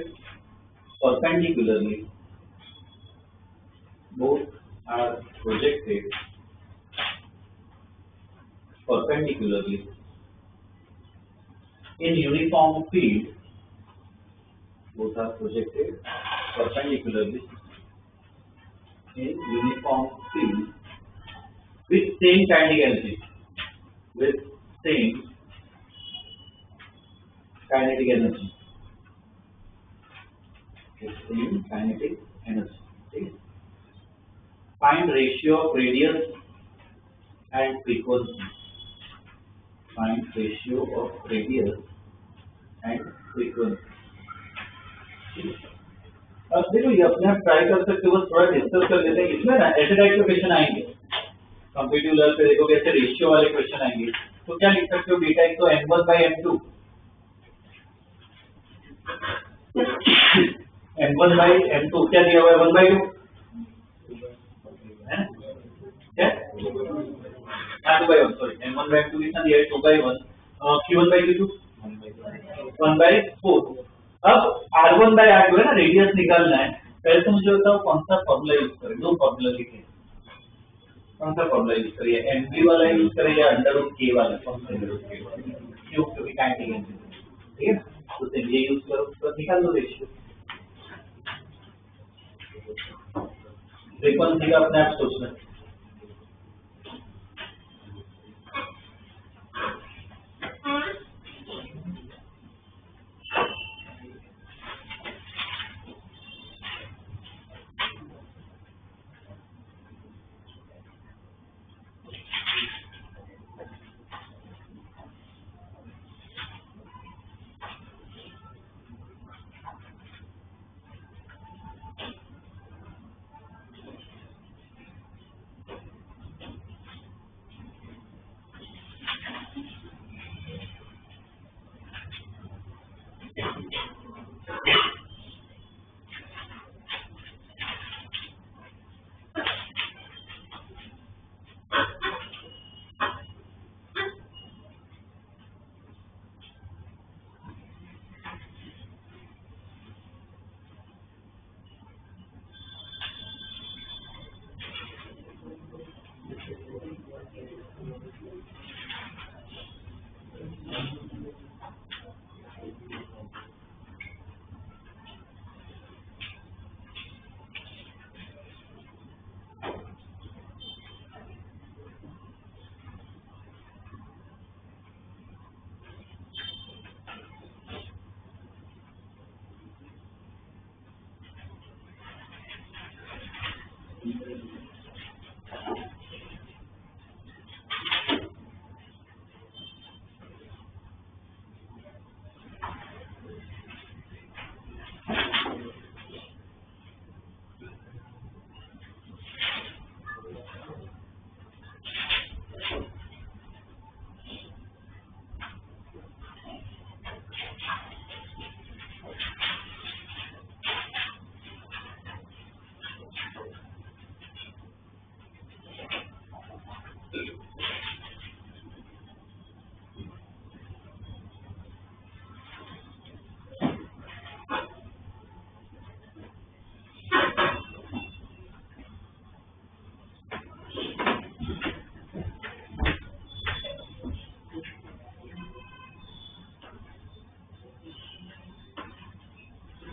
perpendicularly. Both are projected perpendicularly in uniform field. Both are projected perpendicularly in uniform field with same kinetic energy. With same kinetic energy. With same kinetic energy. Okay. Find ratio of radius and frequency. Find ratio of radius and frequency. अब देखो ये अपने आप try कर सकते हो, बस थोड़ा डिस्कस कर लेते हैं. इसमें ना ऐसे टाइप के क्वेश्चन आएंगे कम्पिटिटिव लेवल पे. देखोगे ऐसे रेशियो वाले क्वेश्चन आएंगे तो क्या लिख सकते हो डेटा एक तो n1 by n2. n1 by n2 क्या दिया हुआ है 1/2 है क्या 2/1 सॉरी n1 by n2 कितना दिया है 2/1. q1 by q2 1/4. अब r1 by r2 है ना रेडियस निकालना है. पहले तो मुझे बताओ कौन सा फॉर्मूला यूज करें. दो फॉर्मूला लिखे कौन सा फॉर्मूला यूज करें mv वाला यूज करें या √k वाला. कौन सा √k वाला क्यों क्योंकि काइनेटिक एनर्जी ठीक है तो ये यूज करो तो निकाल दो रेशियो. फ्रीक्वेंसी का अपने आप सोचना.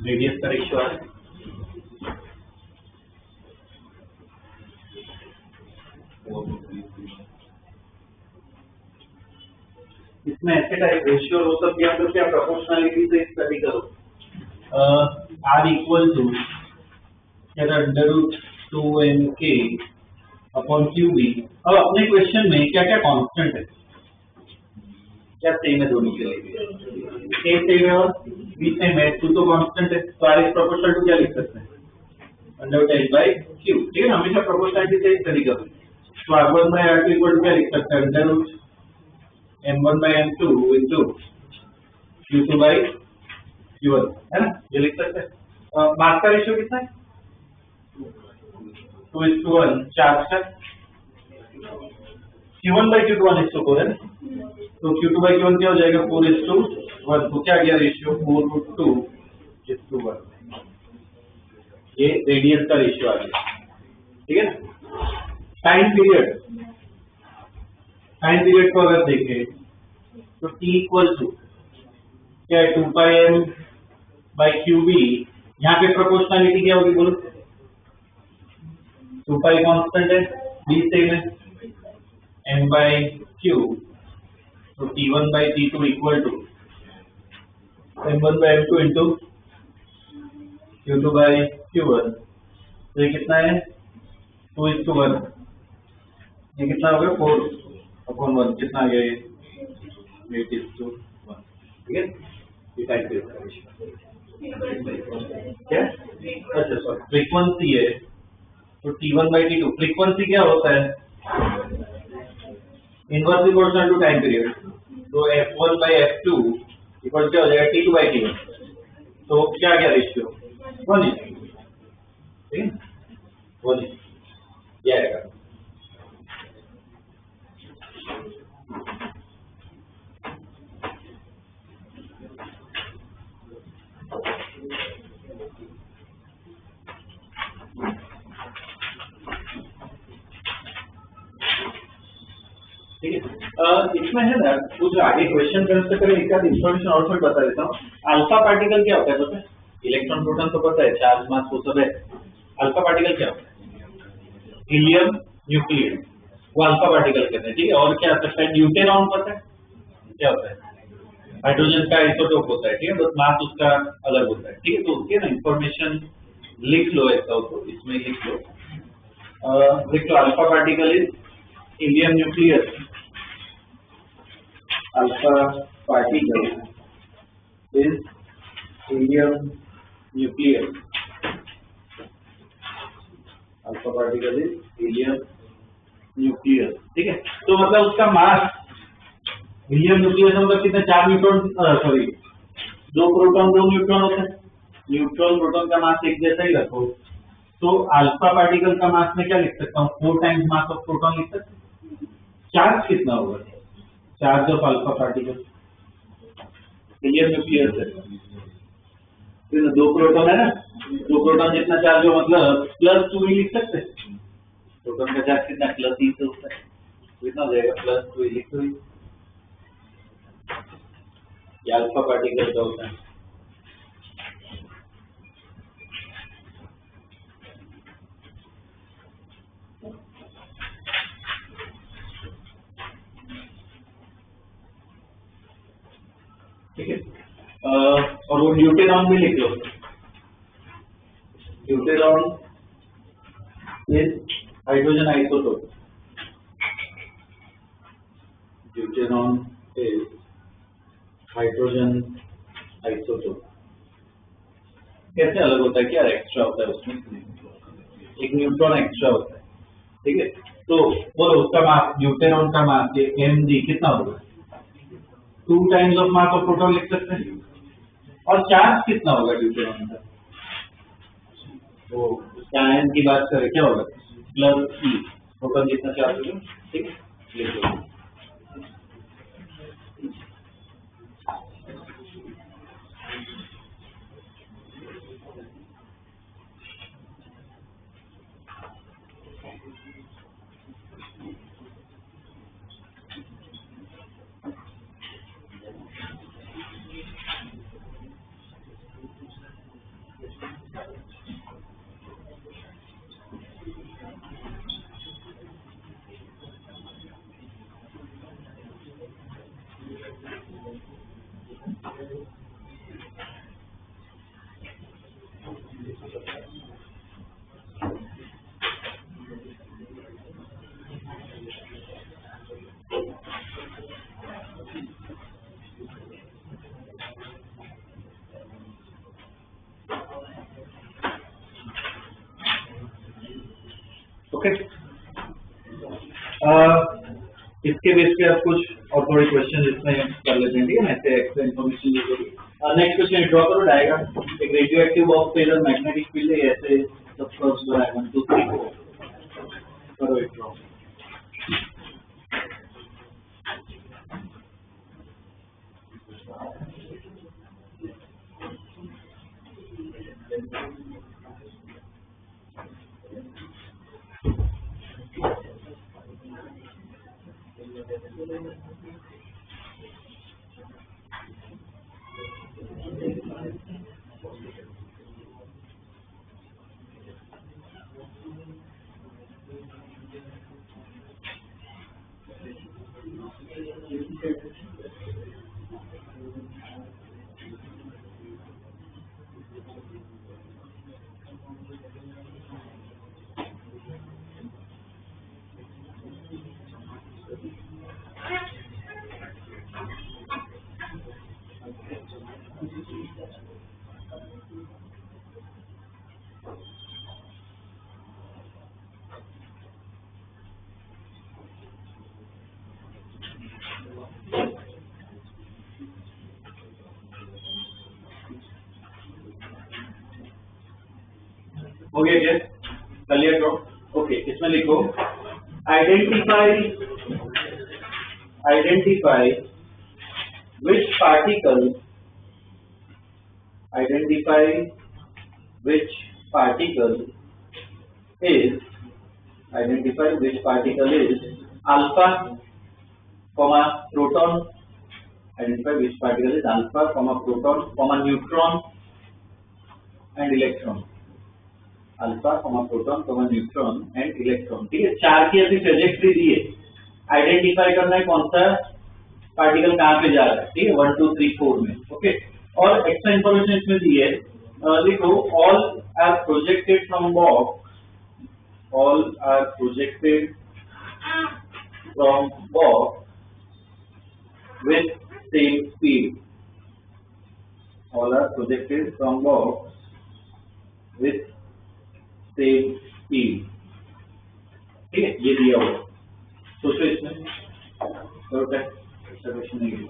रेडियस का रेशियो है इसमें ऐसे टाइप रेशियो हो सकती है तो क्या प्रोपोर्शनलिटी से स्टडी करो. r equal to √2nk upon qb. अब अपने क्वेश्चन में क्या क्या कांस्टेंट है क्या सेम है दोनों के लिए. k सेम है और b सेम है. q तो कांस्टेंट है तो r इज प्रोपोर्शनल टू क्या लिख सकते हैं √h/q. ठीक है हमेशा प्रोपोर्शनलिटी से स्टडी करो. तो r1 r2 इक्वल टू क्या लिख सकते हैं m1 by m2 into Q2 by Q1 है ना, ये लिख सकते हैं। मास का रेशियो कितना है? 2:1 चार्ज का। Q1 by Q2 1:4 है, तो Q2 by Q1 क्या हो जाएगा? 4:1। तो क्या गया रेशियो? 4:2:1। ये रेडियस का रेशियो आ गया, ठीक है ना। टाइम पीरियड को अगर देखें तो T इक्वल टू क्या है? 2πm by QB। यहाँ पे प्रोपोर्शनलिटी क्या होगी बोलो? 2π कांस्टेंट है, B सेम है, m by Q, तो T1 by T2 equal to m1 by m2 into Q2 by Q1। तो ये कितना है? 2:1। ये कितना हो गया? 4/1। कितना आ गया ये? 8:1। ठीक है, ये टाइप क्या? अच्छा सॉरी, फ्रीक्वेंसी है, तो T1 by T2। फ्रीक्वेंसी क्या होता है? Inversely proportional to time period. तो F1 by F2 इक्वल क्या हो जाएगा? T2 by T1। तो क्या गया रेशियो? 1:, ठीक है, 1:, ये आएगा। ठीक है, इसमें है ना कुछ आगे क्वेश्चन कर सकते हैं। एक आध इन्फॉर्मेशन और थोड़ी बता देता हूँ। अल्फा पार्टिकल क्या होता है पता है? इलेक्ट्रॉन प्रोटॉन तो पता है, चार्ज मास वो सब है। अल्फा पार्टिकल क्या होता है? हीलियम न्यूक्लियस, वो अल्फा पार्टिकल कहते हैं। ठीक है, और क्या आ सकता है? न्यूट्रॉन पता है क्या होता है? हाइड्रोजन का आइसोटोप होता है, ठीक है, बस मास उसका अलग होता है। ठीक है, तो उसके ना इन्फॉर्मेशन लिख लो, ऐसा हो तो इसमें लिख लो। Alpha particle is helium nucleus. Alpha particle is helium nucleus. Alpha particle is helium nucleus. ठीक है, तो मतलब उसका मास, हीलियम न्यूक्लियस मतलब कितने? 4 न्यूट्रॉन, सॉरी 2 प्रोटॉन 2 न्यूट्रॉन होते हैं। न्यूट्रॉन प्रोटॉन का मास एक जैसा ही रखो, तो अल्फा पार्टिकल का मास में क्या लिख सकता हूँ? 4 टाइम्स मास ऑफ प्रोटॉन लिख सकते हैं। चार्ज कितना होगा? Charge of alpha particle, helium nucleus है, 2 प्रोटॉन है ना, 2 प्रोटॉन जितना चार्ज हो, मतलब +2 ही लिख सकते हैं। प्रोटॉन का चार्ज कितना? +E से होता है, कितना हो जाएगा? +2 लिख दो। ये अल्फा पार्टिकल का होता है। ठीक है, और वो ड्यूटेरॉन भी लिख लो। Deuteron is hydrogen isotope. Deuteron is hydrogen isotope. कैसे अलग होता है? क्या एक्स्ट्रा होता है उसमें? एक न्यूट्रॉन एक्स्ट्रा होता है। ठीक है, तो बोलो उसका मास, ड्यूटेरॉन का मास mg कितना होगा? 2 times of mass of proton लिख सकते हैं। और चार्ज कितना होगा ड्यूटेरॉन का? वो आयन की बात करें, क्या होगा? +E, प्रोटॉन जितना चार्ज होगा। ठीक है, ओके। इसके बेस पे आप कुछ और थोड़ी क्वेश्चन इसमें कर लेते हैं, ठीक है ना, ऐसे एक्स्ट्रा इन्फॉर्मेशन दी होगी। नेक्स्ट क्वेश्चन ड्रॉ करो डायग्राम, एक रेडियोएक्टिव बॉक्स पे इधर मैग्नेटिक फील्ड है, ऐसे सब कर्व्स बनाए 1 2 3 4 करो एक ड्रॉ। हो गया क्या? कर लिया ड्रॉ? ओके, इसमें लिखो identify which particle is alpha comma proton, identify which particle is alpha comma proton comma neutron and electron, alpha comma proton comma neutron and electron, ठीक है। 4 की ऐसी ट्रेजेक्टरी दी है, आइडेंटिफाई करना है कौन सा पार्टिकल कहाँ पे जा रहा है, ठीक है, 1 2 3 4 में, ओके। और एक्स्ट्रा इंफॉर्मेशन इसमें दी है, देखो all are projected from box with same speed, all are projected from box with same speed, ठीक है, ये दिया हुआ। सोचो इसमें करो क्या, ऐसा क्वेश्चन नहीं है।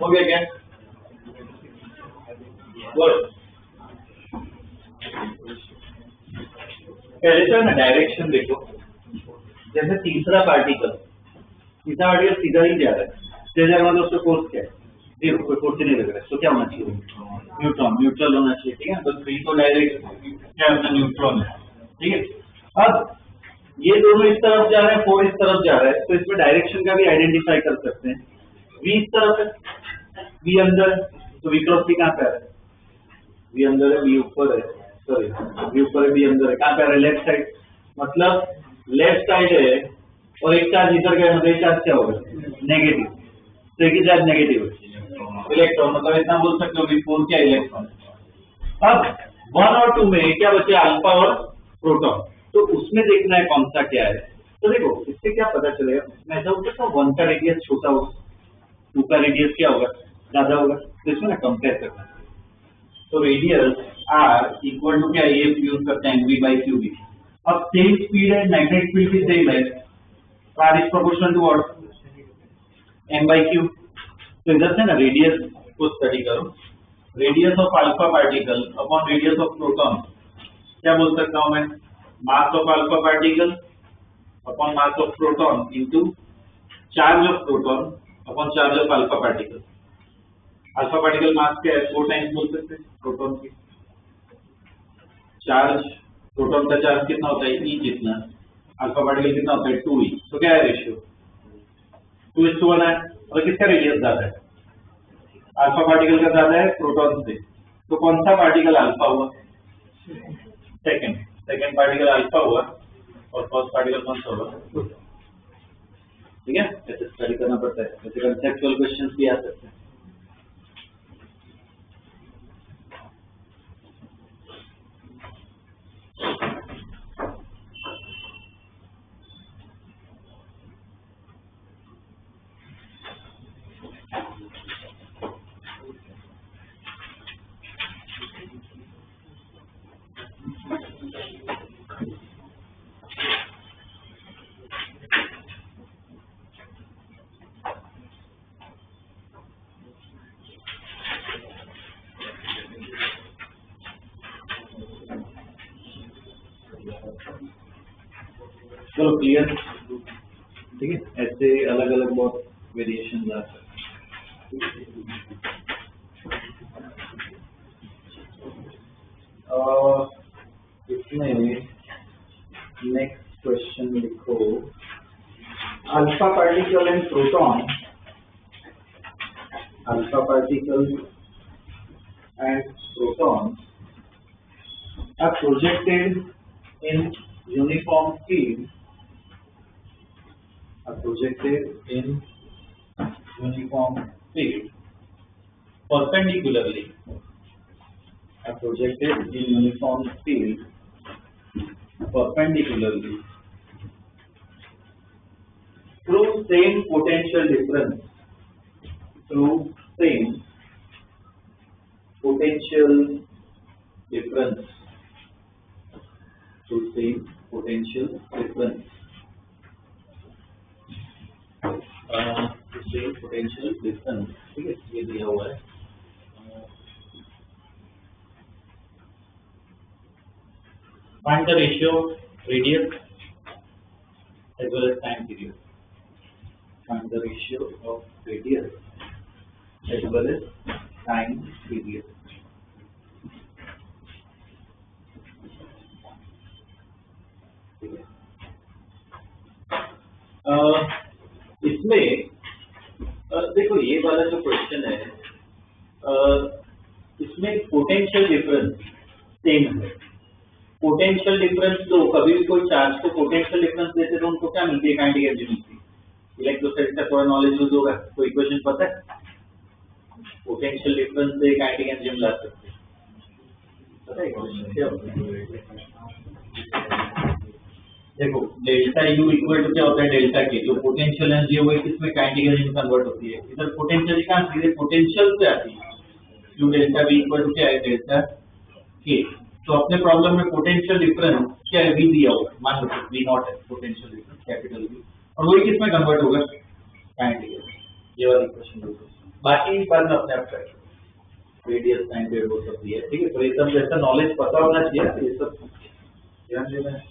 हो गया क्या? बोल। पहले तो ना डायरेक्शन देखो, जैसे तीसरा पार्टिकल सीधा ही जा रहा है, सीधा मतलब उसका फोर्स क्या है? जीरो, कोई फोर्स नहीं लग रहा है, तो क्या होना चाहिए? न्यूट्रल होना चाहिए, ठीक है। तो 3 तो डायरेक्ट क्या होता है, न्यूट्रॉन है, ठीक है। अब ये दोनों इस तरफ जा रहे हैं, 4 इस तरफ जा रहा है, तो इसमें डायरेक्शन का भी आइडेंटिफाई कर सकते हैं। V इस तरफ है, V अंदर है, तो V क्रॉस P कहाँ पे आ रहा है? V अंदर है, V ऊपर है, सॉरी V ऊपर है, V अंदर है, कहाँ पे आ रहा है? लेफ्ट साइड, मतलब लेफ्ट साइड है और एक चार्ज इधर गया मतलब एक चार्ज क्या होगा नेगेटिव, तो एक ही चार्ज नेगेटिव है इलेक्ट्रॉन, मतलब इतना बोल सकते हो कि 4 क्या इलेक्ट्रॉन। अब 1 और 2 में क्या बचे अल्फा और प्रोटॉन, तो उसमें देखना है कौन सा क्या है। तो देखो इससे क्या पता चलेगा, मैं ऐसा हो सकता हूँ 1 का रेडियस छोटा होगा, 2 का रेडियस क्या होगा ज्यादा होगा, तो इसमें ना कंपेयर करना। तो रेडियस आर इक्वल टू क्या ये यूज करते हैं v बाई क्यू बी। अब सेम स्पीड है, मैग्नेटिक फील्ड भी सेम है, R is proportional to what M by Q. तो इधर से ना रेडियस को स्टडी करो, radius of alpha particle upon radius of proton, क्या बोल सकता हूं मैं, mass of alpha particle upon mass of proton into charge of proton upon charge of alpha particle. Alpha particle mass क्या है 4 टाइम्स बोल सकते हैं प्रोटॉन की, चार्ज प्रोटॉन का चार्ज कितना होता है ई जितना, अल्फा पार्टिकल कितना होता है 2e, तो क्या है रेशियो 2:1 है। और किसका रेडियस ज्यादा है, अल्फा पार्टिकल का ज्यादा है प्रोटॉन से, तो कौन सा पार्टिकल अल्फा हुआ, सेकंड पार्टिकल अल्फा हुआ और फर्स्ट पार्टिकल कौन सा हुआ। ठीक है, ऐसे स्टडी करना पड़ता है, ऐसे कंसेप्चुअल क्वेश्चंस भी आ सकते हैं। चलो क्लियर, ठीक है, ऐसे अलग अलग बहुत वेरिएशन आ सकते हैं। इसमें नेक्स्ट क्वेश्चन लिखो, alpha particle and proton, alpha particle and proton are projected in uniform field, are projected in uniform field perpendicularly, are projected in uniform field perpendicularly through same potential difference, through same potential difference, through same potential difference, same potential difference, ठीक है, ये दिया हुआ है। Find the ratio of radius as well as time period. Find the ratio of radius as well as time period. इसमें देखो ये वाला जो क्वेश्चन है, इसमें पोटेंशियल डिफरेंस सेम है। पोटेंशियल डिफरेंस तो कभी भी कोई चार्ज को पोटेंशियल डिफरेंस देते तो उनको क्या मिलती है, काइनेटिक एनर्जी मिलती है। इलेक्ट्रोस्टैटिक्स का थोड़ा नॉलेज यूज होगा, कोई इक्वेशन पता है, पोटेंशियल डिफरेंस से काइनेटिक एनर्जी मिला सकते हैं, पता है। देखो डेल्टा यू इक्वल टू क्या होता है डेल्टा के, जो पोटेंशियल एनर्जी है वो किसमें काइनेटिक एनर्जी में कन्वर्ट होती है। इधर पोटेंशियल कहाँ सीधे पोटेंशियल से आती है, U delta V equal to क्या है डेल्टा के। तो अपने प्रॉब्लम में पोटेंशियल डिफरेंस क्या है, वी दिया होगा, मान लो वी नॉट है पोटेंशियल डिफरेंस कैपिटल वी, और वही किसमें कन्वर्ट होगा काइनेटिक एनर्जी, ये वाला इक्वेशन होगा। बाकी बाद में अपने आप करेंगे, रेडियस टाइम पीरियड वो सब भी है, ठीक है। तो ये सब जैसा नॉलेज पता होना चाहिए, ये सब ध्यान देना है।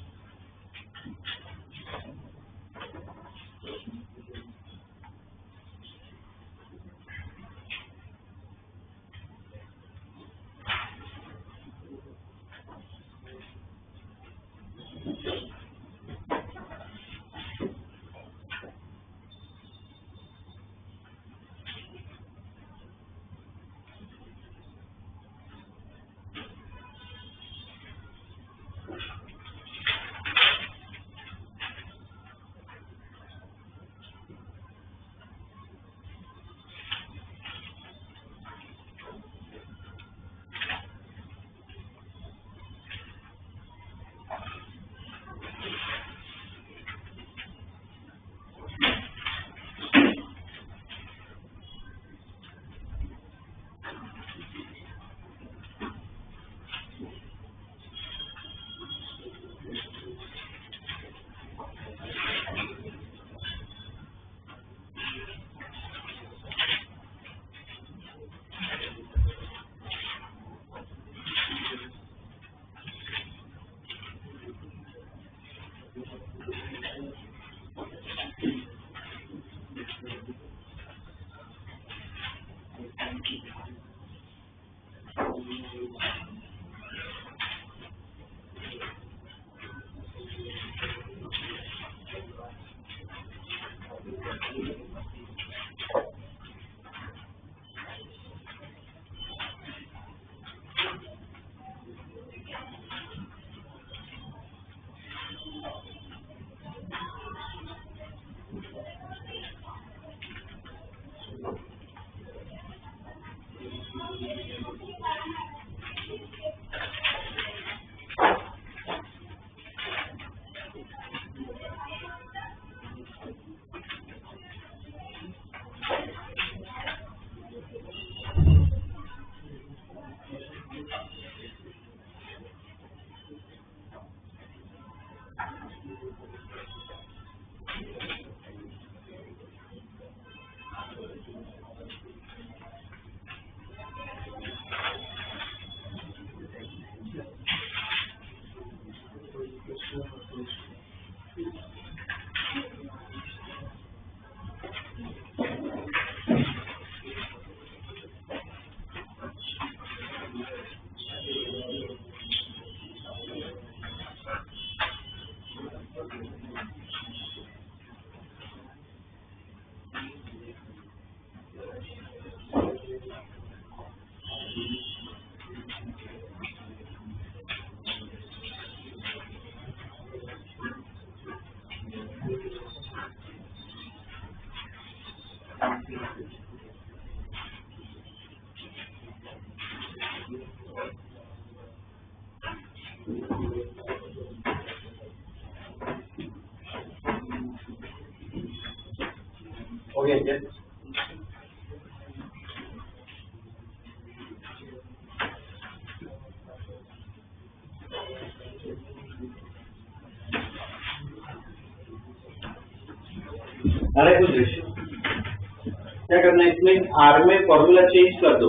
हो गया क्या? अरे कुछ रेशियो क्या करना है इसमें, आर में फॉर्मूला चेंज कर दो।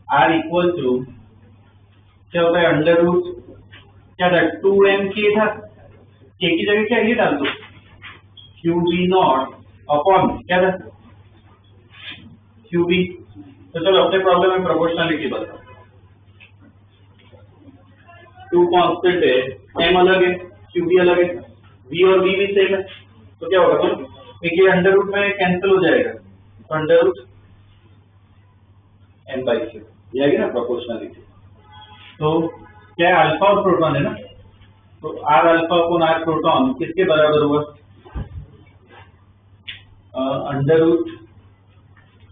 आर इक्वल टू क्या होता है, अंडर रूट क्या था 2m था, k की जगह क्या ये डाल दो QB0 अपॉन क्या था QB। तो चलो अपने प्रॉब्लम में प्रोपोर्शनलिटी बताओ। 2 कांस्टेंट है, m अलग है, QB अलग है, v और v भी सेम है, तो क्या होगा बोलो, एक ये अंडर रूट में कैंसिल हो जाएगा, तो अंडर रूट m/q ये आएगी ना प्रोपोर्शनलिटी। तो क्या है, अल्फा और प्रोटॉन है ना, तो r alpha upon r proton किसके बराबर हुआ, under root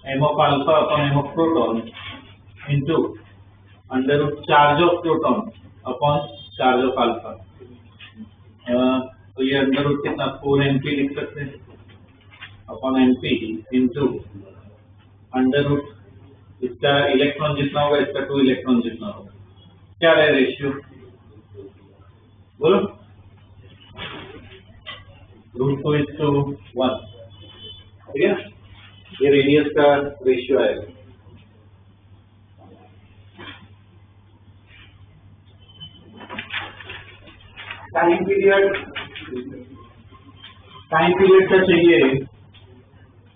m of alpha upon m of proton into under root charge of proton upon charge of alpha. तो ये अंडर रूट कितना 4mp लिख सकते हैं upon mp into under root, इसका इलेक्ट्रॉन जितना होगा इसका 2 इलेक्ट्रॉन जितना होगा, क्या है रेशियो बोलो, √2:1, ठीक है ना, ये रेडियस का रेशियो आएगा। टाइम पीरियड का चाहिए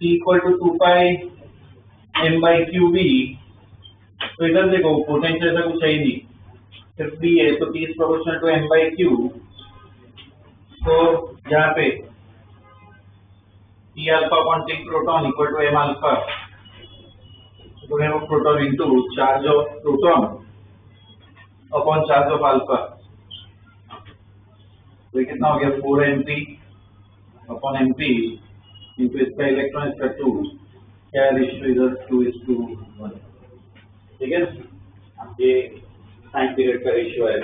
t इक्वल टू 2πm/qb। तो इधर देखो पोटेंशियल ऐसा कुछ है ही नहीं, सिर्फ b है, तो t is proportional to m/q। तो यहाँ पे t alpha upon t proton equal to m alpha, तो m of proton into charge of proton upon charge of alpha. तो कितना हो गया 4mp अपॉन mp इनटू इसका इलेक्ट्रॉन इसका 2, क्या रेशियो इधर 2:1, ठीक है ना, ये टाइम पीरियड का रेशियो है।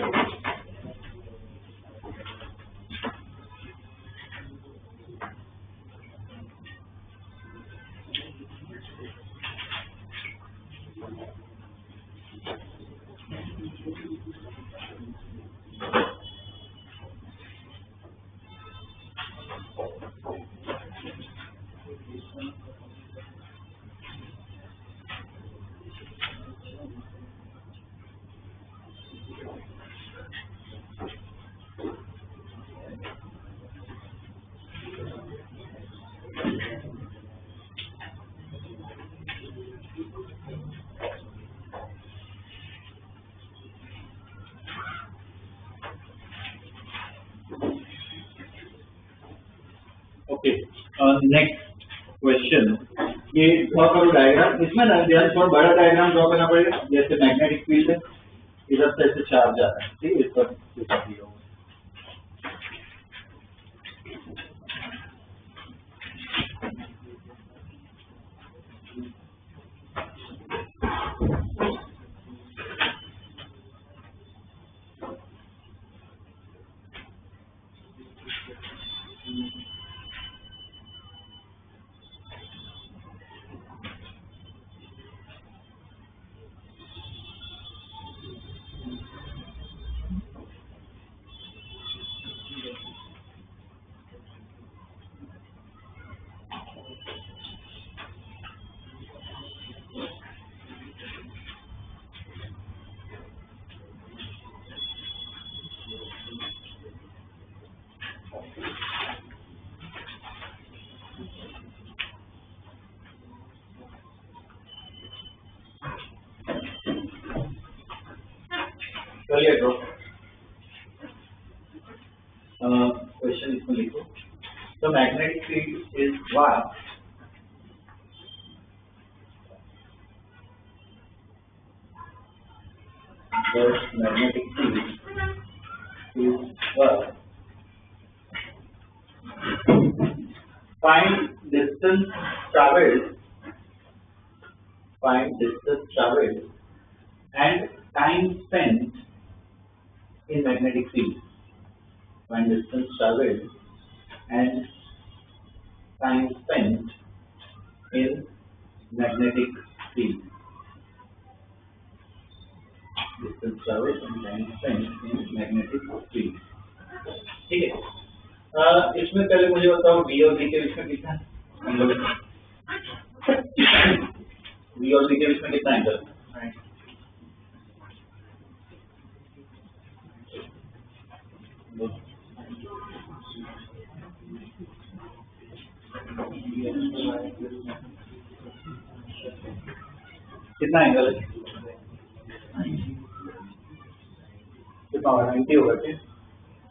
ओके, नेक्स्ट क्वेश्चन, ये ड्रॉ करो डायग्राम। इसमें ना ध्यान, थोड़ा बड़ा डायग्राम ड्रॉ करना पड़ेगा। जैसे मैग्नेटिक फील्ड है, इधर से ऐसे चार्ज जा रहा है, ठीक है, इस पर दिया होगा। चलिए ड्रॉ, क्वेश्चन इसमें लिखो। The magnetic field is what, the magnetic field is what, find distance traveled, find distance traveled and time spent in magnetic field. Find distance traveled and time spent in magnetic field. Distance traveled and time spent in magnetic field. ठीक है, इसमें पहले मुझे बताओ B और B के बीच में कितना एंगल है? बी और बी के बीच में कितना एंगल है? कितना एंगल है? कितना होगा? 90 होगा क्या?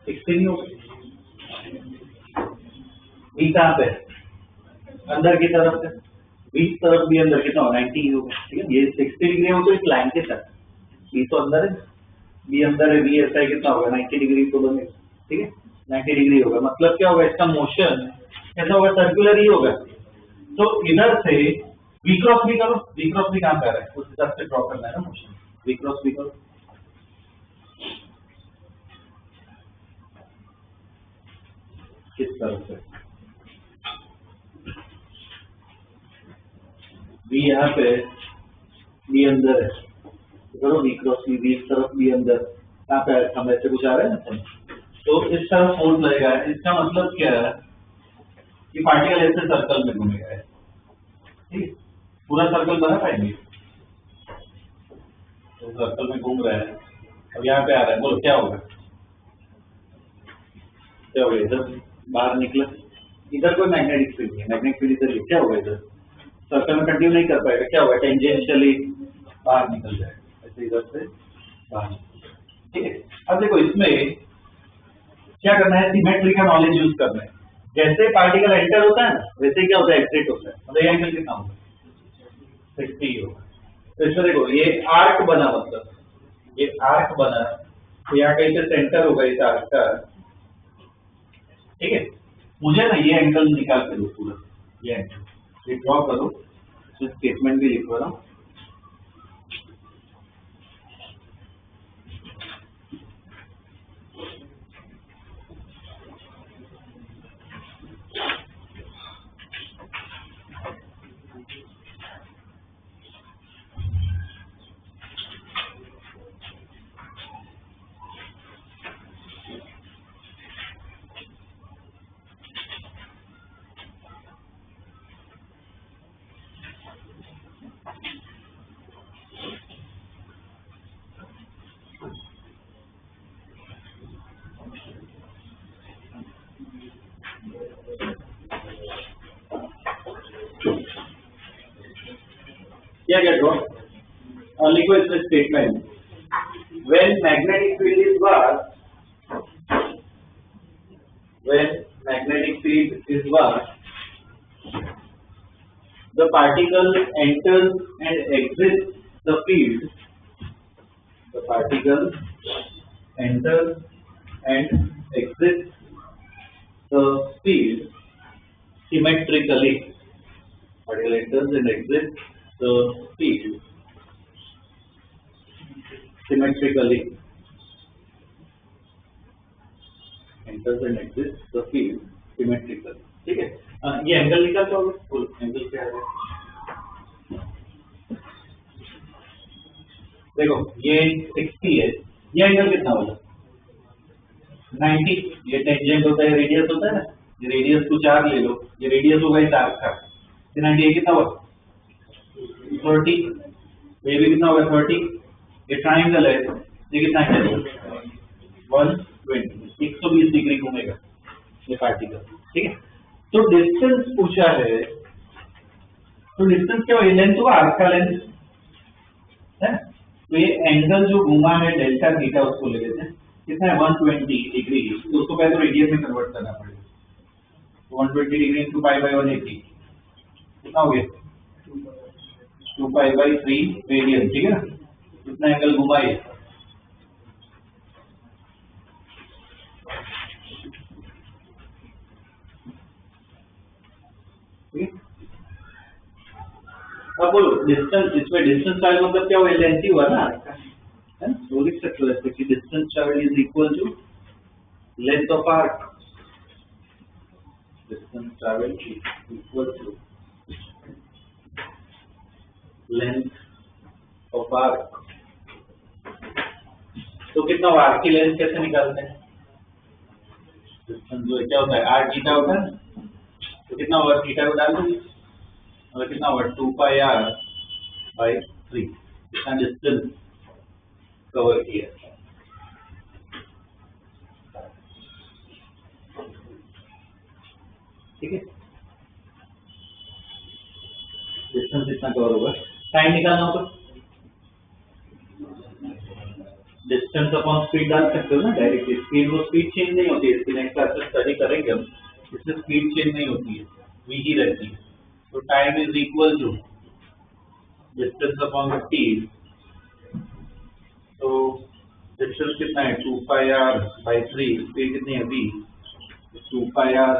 60 नहीं होगा? बी कहाँ पे? अंदर की तरफ है, बी तरफ भी अंदर, कितना होगा? 90 होगा, ठीक है। ये 60 डिग्री हो तो इस लाइन के साथ, बी तो अंदर है, बी अंदर है, बी ऐसा है, कितना होगा? 90 डिग्री तो बनेगा, ठीक है, 90 डिग्री होगा। मतलब क्या होगा? इसका मोशन कैसा होगा? सर्कुलर ही होगा। तो इधर से बी क्रॉस भी करो, बी क्रॉस भी कहाँ पे आ रहा है, उस हिसाब से ड्रॉ करना है ना मोशन। बी क्रॉस भी करो, किस तरफ से? बी यहाँ पे, बी अंदर है, करो बी क्रॉस बी, इस तरफ बी अंदर, कहाँ पे हम ऐसे कुछ आ रहा है ना, तो इस तरफ फोर्स लगेगा। इसका मतलब क्या है कि पार्टिकल ऐसे सर्कल में घूमेगा, ठीक, पूरा सर्कल बना पाएंगे, तो सर्कल में घूम रहा है, अब यहाँ पे आ रहा है, बोलो क्या होगा? क्या होगा? इधर बाहर निकला, इधर कोई मैग्नेटिक फील्ड नहीं है, मैग्नेटिक फील्ड इधर, क्या होगा? इधर सर्कल में कंटिन्यू नहीं कर पाएगा, क्या होगा? टेंजेंशियली बाहर निकल जाएगा, ऐसे इधर से बाहर, ठीक है। अब देखो इसमें क्या करना है, सिमेट्री का नॉलेज यूज करना है। जैसे पार्टिकल एंटर होता है ना, वैसे क्या होता है? एक्सिट होता है। मतलब ये एंगल कितना होगा? 60 होगा। तो इसमें देखो ये आर्क बना, मतलब ये आर्क बना, तो यहाँ कहीं से सेंटर होगा इस आर्क का, ठीक है। मुझे ना ये एंगल निकाल के दो पूरा, ये एंगल ये ड्रॉ करो, स्टेटमेंट भी लिखो ना। क्या क्या ड्रॉ, लिखो इसमें statement, when magnetic field is vast, when magnetic field is what? The particle enters and exits the field. The particle enters and exits the field symmetrically. Particle enters and exits the field symmetrically. Enters and exits the field symmetrically. ठीक है? ये angle निकाल तो full angle क्या है? देखो ये 60 है, ये एंगल कितना होगा? 90. ये टेंजेंट होता है, रेडियस होता है ना, ये रेडियस को 4 ले लो, ये रेडियस होगा इस आर्क का, 90 ये कितना होगा? 30. ये भी कितना होगा? 30. ये ट्राइंगल है, ये कितना है? 120. 120 डिग्री घूमेगा ये पार्टिकल. ठीक है? तो डिस्टेंस पूछा है, तो डिस्टेंस क्या होगा? लेंथ होगा, आर्क का लेंथ है. तो ये एंगल जो घूमा है डेल्टा थीटा, उसको ले लेते हैं. कितना है? 120 डिग्री. तो उसको पहले तो रेडियन में कन्वर्ट करना पड़ेगा. 120 डिग्री इंटू पाई बाई 180 कितना हो गया? 2 पाई बाई 3 रेडियन. ठीक है ना? कितना एंगल घुमा है? अब बोलो डिस्टेंस, इसमें डिस्टेंस ट्रैवल मतलब क्या हुआ? लेंथ ही हुआ ना, है ना? तो लिख सकते हो ऐसे कि distance travel is equal to length of arc. Distance travel is equal to length of arc. तो कितना हुआ? आर्क की लेंथ कैसे निकालते हैं? डिस्टेंस जो क्या होता है? आर थीटा होता है. तो कितना होगा? थीटा को डाल दो और कितना होगा? 2 पाई आर बाई 3. कितना डिस्टेंस कवर किया? ठीक है? डिस्टेंस इतना कवर होगा. टाइम निकालना होगा, डिस्टेंस अपॉन स्पीड डाल सकते हो ना डायरेक्टली. स्पीड वो स्पीड चेंज नहीं होती है. इसकी नेक्स्ट क्लास स्टडी करेंगे हम. इसमें स्पीड चेंज नहीं होती है, वी ही रहती है. तो time is equal to distance upon speed. तो डिस्टेंस कितना है? 2 पाई आर बाई 3. स्पीड कितनी है? v. 2 pi r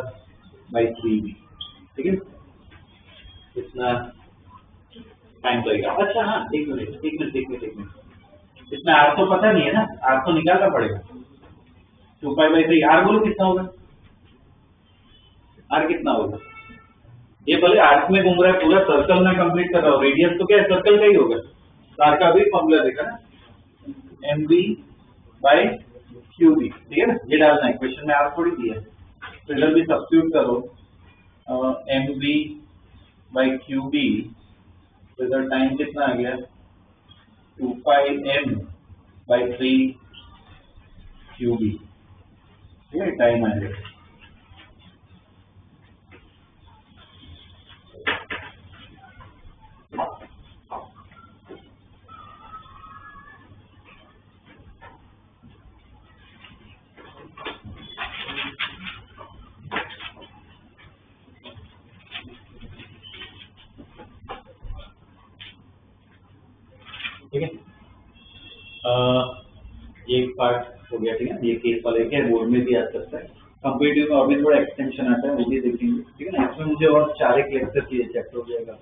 by 3v. ठीक है? कितना टाइम लगेगा? अच्छा हाँ, एक मिनट. इसमें आर तो पता नहीं है ना, आर तो निकालना पड़ेगा. 2 पाई बाई 3. आर बोलो कितना होगा? आर कितना होगा? ये भले आर्क में घूम रहा है, पूरा सर्कल में कंप्लीट कर रहा हूँ. रेडियस तो क्या है? सर्कल का ही होगा. आर का भी फॉर्मूला देखा ना, mv बाई qb. ठीक है ना? ये डालना है. क्वेश्चन में आर थोड़ी दिया है, तो इधर भी सब्स्टिट्यूट करो. mv by qb. तो इधर टाइम कितना आ गया? 2 पाई m बाई 3 qb. ठीक है? टाइम आ गया. ठीक है? ये एक पार्ट हो गया. ठीक है? ये केस वाले क्या बोर्ड में भी आ सकता है. कंप्यूटर में अभी थोड़ा एक्सटेंशन आता है, वो भी देखेंगे. ठीक है ना? इसमें मुझे और 4 एक लेक्चर चाहिए, चैप्टर हो जाएगा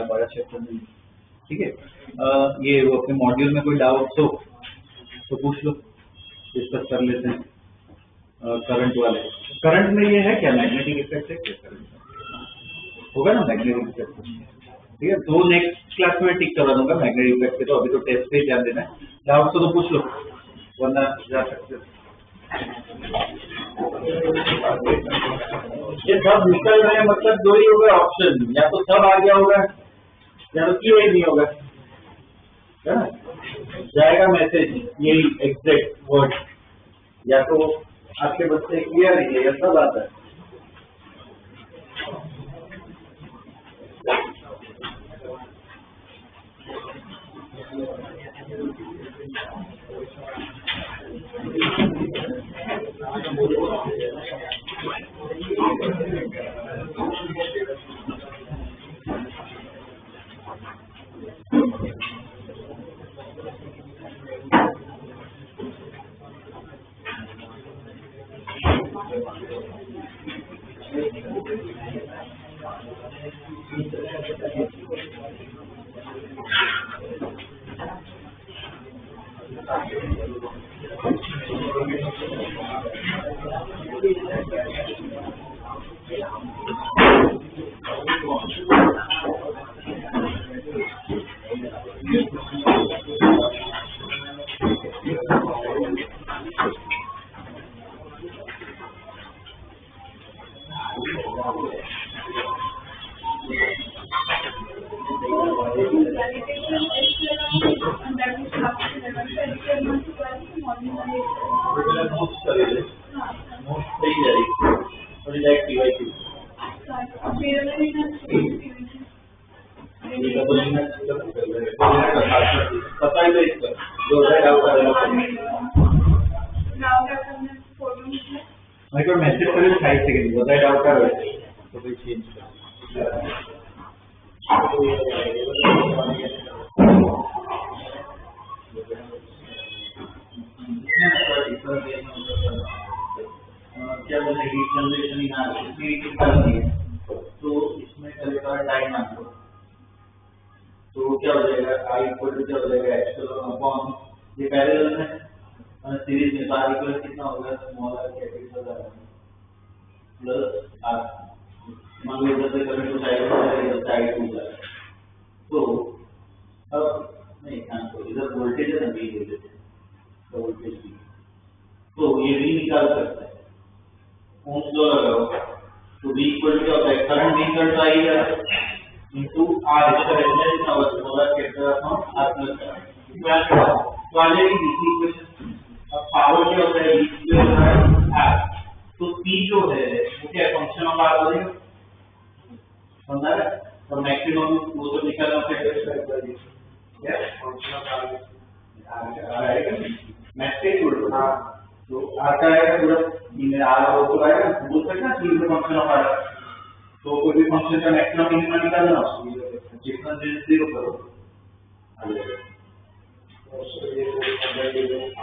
12 चैप्टर में. ठीक है? ये वो अपने मॉड्यूल में कोई डाउट हो तो पूछ लो, डिस्कस कर लेते हैं. करंट वाले, करंट में ये है क्या? मैग्नेटिक इफेक्ट है क्या? करंट होगा ना मैग्नेटिक इफेक्ट. ठीक है? तो नेक्स्ट क्लास में टिक करवा दूंगा मैग्नेटिक इफेक्ट के. तो अभी तो टेस्ट पे ध्यान देना है. डाउट तो पूछ लो, वरना जा सकते हो. ये सब निकल रहे हैं मतलब 2 ही होगा ऑप्शन, या तो सब आ गया होगा या तो क्यों नहीं होगा. है ना? जाएगा मैसेज यही एग्जैक्ट वर्ड, या तो आपके बच्चे क्लियर है या सब आता है. मैसेज करें 5 सेकंड बताए डाउट कर रहे तो कोई चेंज क्या बोले हीट जनरेशन तो इसमें कभी टाइम आपको तो क्या हो जाएगा आई इक्वल क्या हो जाएगा एप्सिलॉन अपॉन ये पैरेलल में सीरीज में आर इक्वल कितना होगा small r capital R plus r मान लो इधर से करंट तो साइड में इधर साइड टू जाए तो अब नहीं तो इधर वोल्टेज है ना वी वोल्टेज तो वोल्टेज वी तो ये वी निकाल सकते हैं ओम्स लॉ लगाओ तो वी इक्वल क्या होता है करंट वी करंट आएगा इनटू आर इसका रेजिस्टेंस ना होगा small r capital R plus r तो आ जाएगी दूसरी इक्वेशन अब पावर क्या होता है वी स्क्वायर बाय आर तो P जो है वो क्या फंक्शन ऑफ आर बनेगा समझा है और मैक्सिमम वो तो निकालना पड़ेगा क्या फंक्शन ऑफ आर आएगा मैक्सिमम हां तो आर का आएगा पूरा ये मेरा आर और तो आएगा बोल सकते हैं कि फंक्शन ऑफ आर तो कोई भी फंक्शन का मैक्सिमम मिनिमम निकालना उसको जितना से 0 करो आ जाएगा और ये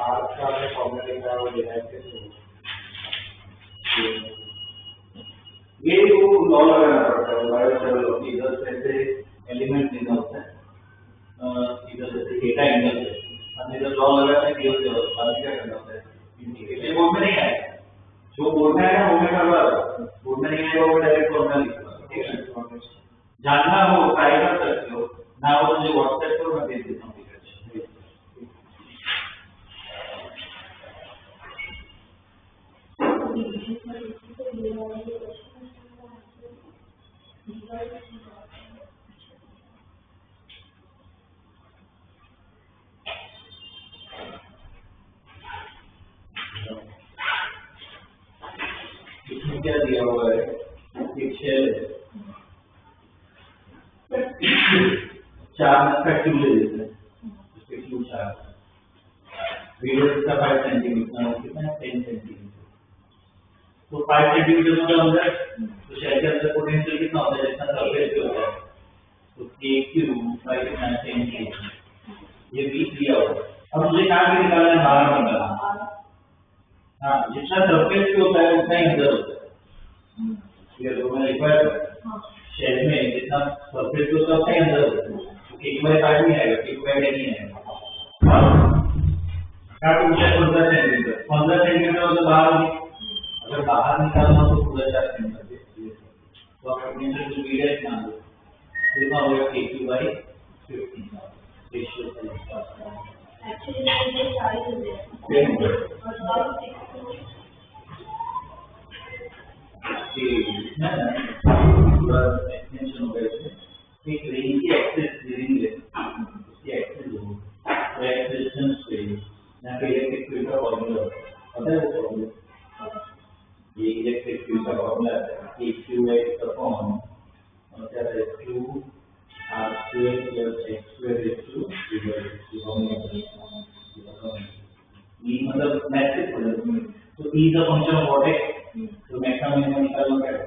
आर का फॉर्मूला निकालना वो देना है ये वो लॉ लगाना पड़ता है बायोसेवल इधर से एलिमेंट देना होता है इधर से थीटा एंगल से हम इधर लॉ लगाते हैं कि वो बाद क्या करना होता है इंटीग्रेशन बोर्ड में नहीं आएगा जो बोर्ड में आएगा वो मैं करवा बोर्ड में नहीं आएगा वो डायरेक्ट फॉर्मूला लिखूंगा जानना हो ट्राई कर सकते हो ना हो मुझे व्हाट्सएप पर मैं भेज देता हूँ इसमें क्या दिया हुआ है एक शेल है 4 का क्यूब ले लेते हैं इसके क्यूब 4 रेडियस का 5 सेंटीमीटर कितना है 10 सेंटीमीटर तो 5 सेंटीमीटर का अंदर तो शेल के अंदर पोटेंशियल कितना होता है जितना सरफेस पे होता है तो k क्यूब बाय कितना 10 k ये 20 दिया हुआ अब मुझे कहां से निकालना है बाहर निकालना हां जितना सरफेस पे होता है उतना ही अंदर होता है ये तो मैंने लिखा है शेल में जितना सरफेस पे होता है उतना ही अंदर होता है तो एक बार काट नहीं आएगा एक बार नहीं आएगा काट ऊंचाई 15 सेंटीमीटर तो बाहर अगर बाहर निकालना हो तो पूरा 4 सेंटीमीटर तो आप पोटेंशियल को वी डैश मान लो कितना होगा k by 15 रेशियो का एक्चुअली ये सारी चीजें ना पूरा एक्सटेंशन हो गया एक रेंज की एक्सेस लेंगे उसकी एक्सेस हो तो एक्सेस पे ना कि इलेक्ट्रिक फील्ड का फॉर्मूला पता है वो फॉर्मूला ये इलेक्ट्रिक फील्ड का फॉर्मूला है q अपॉन क्या है q r² + x² / P is a function of what x? तो मैक्सिमम मिनिमम निकालना पड़ेगा,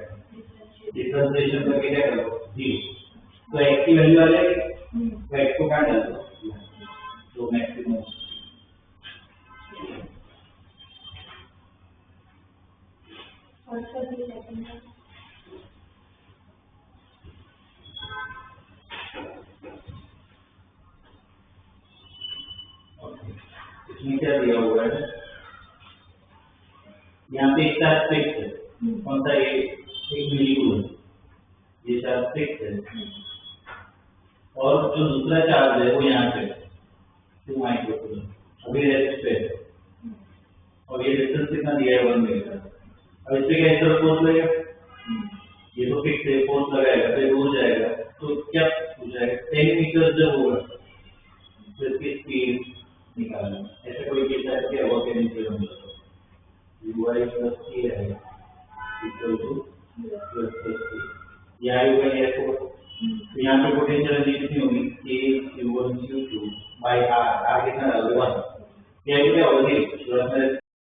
डिफरेंशिएशन करके क्या करो 0, तो x की वैल्यू आ जाएगी, तो x को काट डालो, तो मैक्सिमम इसमें क्या दिया हुआ है, यहाँ पे एक चार्ज फिक्स है, कौन सा ये 1 मिलीकूलम, ये चार्ज फिक्स है, और जो दूसरा चार्ज है वो यहाँ पे 2 माइक्रोकूलम, अभी रेस्ट पे है, और ये डिस्टेंस कितना दिया है 1 मीटर। अब इससे क्या इस तरफ फोर्स लगेगा, ये तो फिक्स है, फोर्स लगाएगा फिर दूर जाएगा, तो क्या हो जाएगा 10 मीटर जब होगा तो इसकी स्पीड निकालना, ऐसे कोई केस है कि अब के नीचे हम y plus k है equal to plus k, या u का ये को, तो यहाँ पे पोटेंशियल एनर्जी कितनी होगी, k q1 q2 by r, r कितना डालोगे 1, ये क्या होगा 0,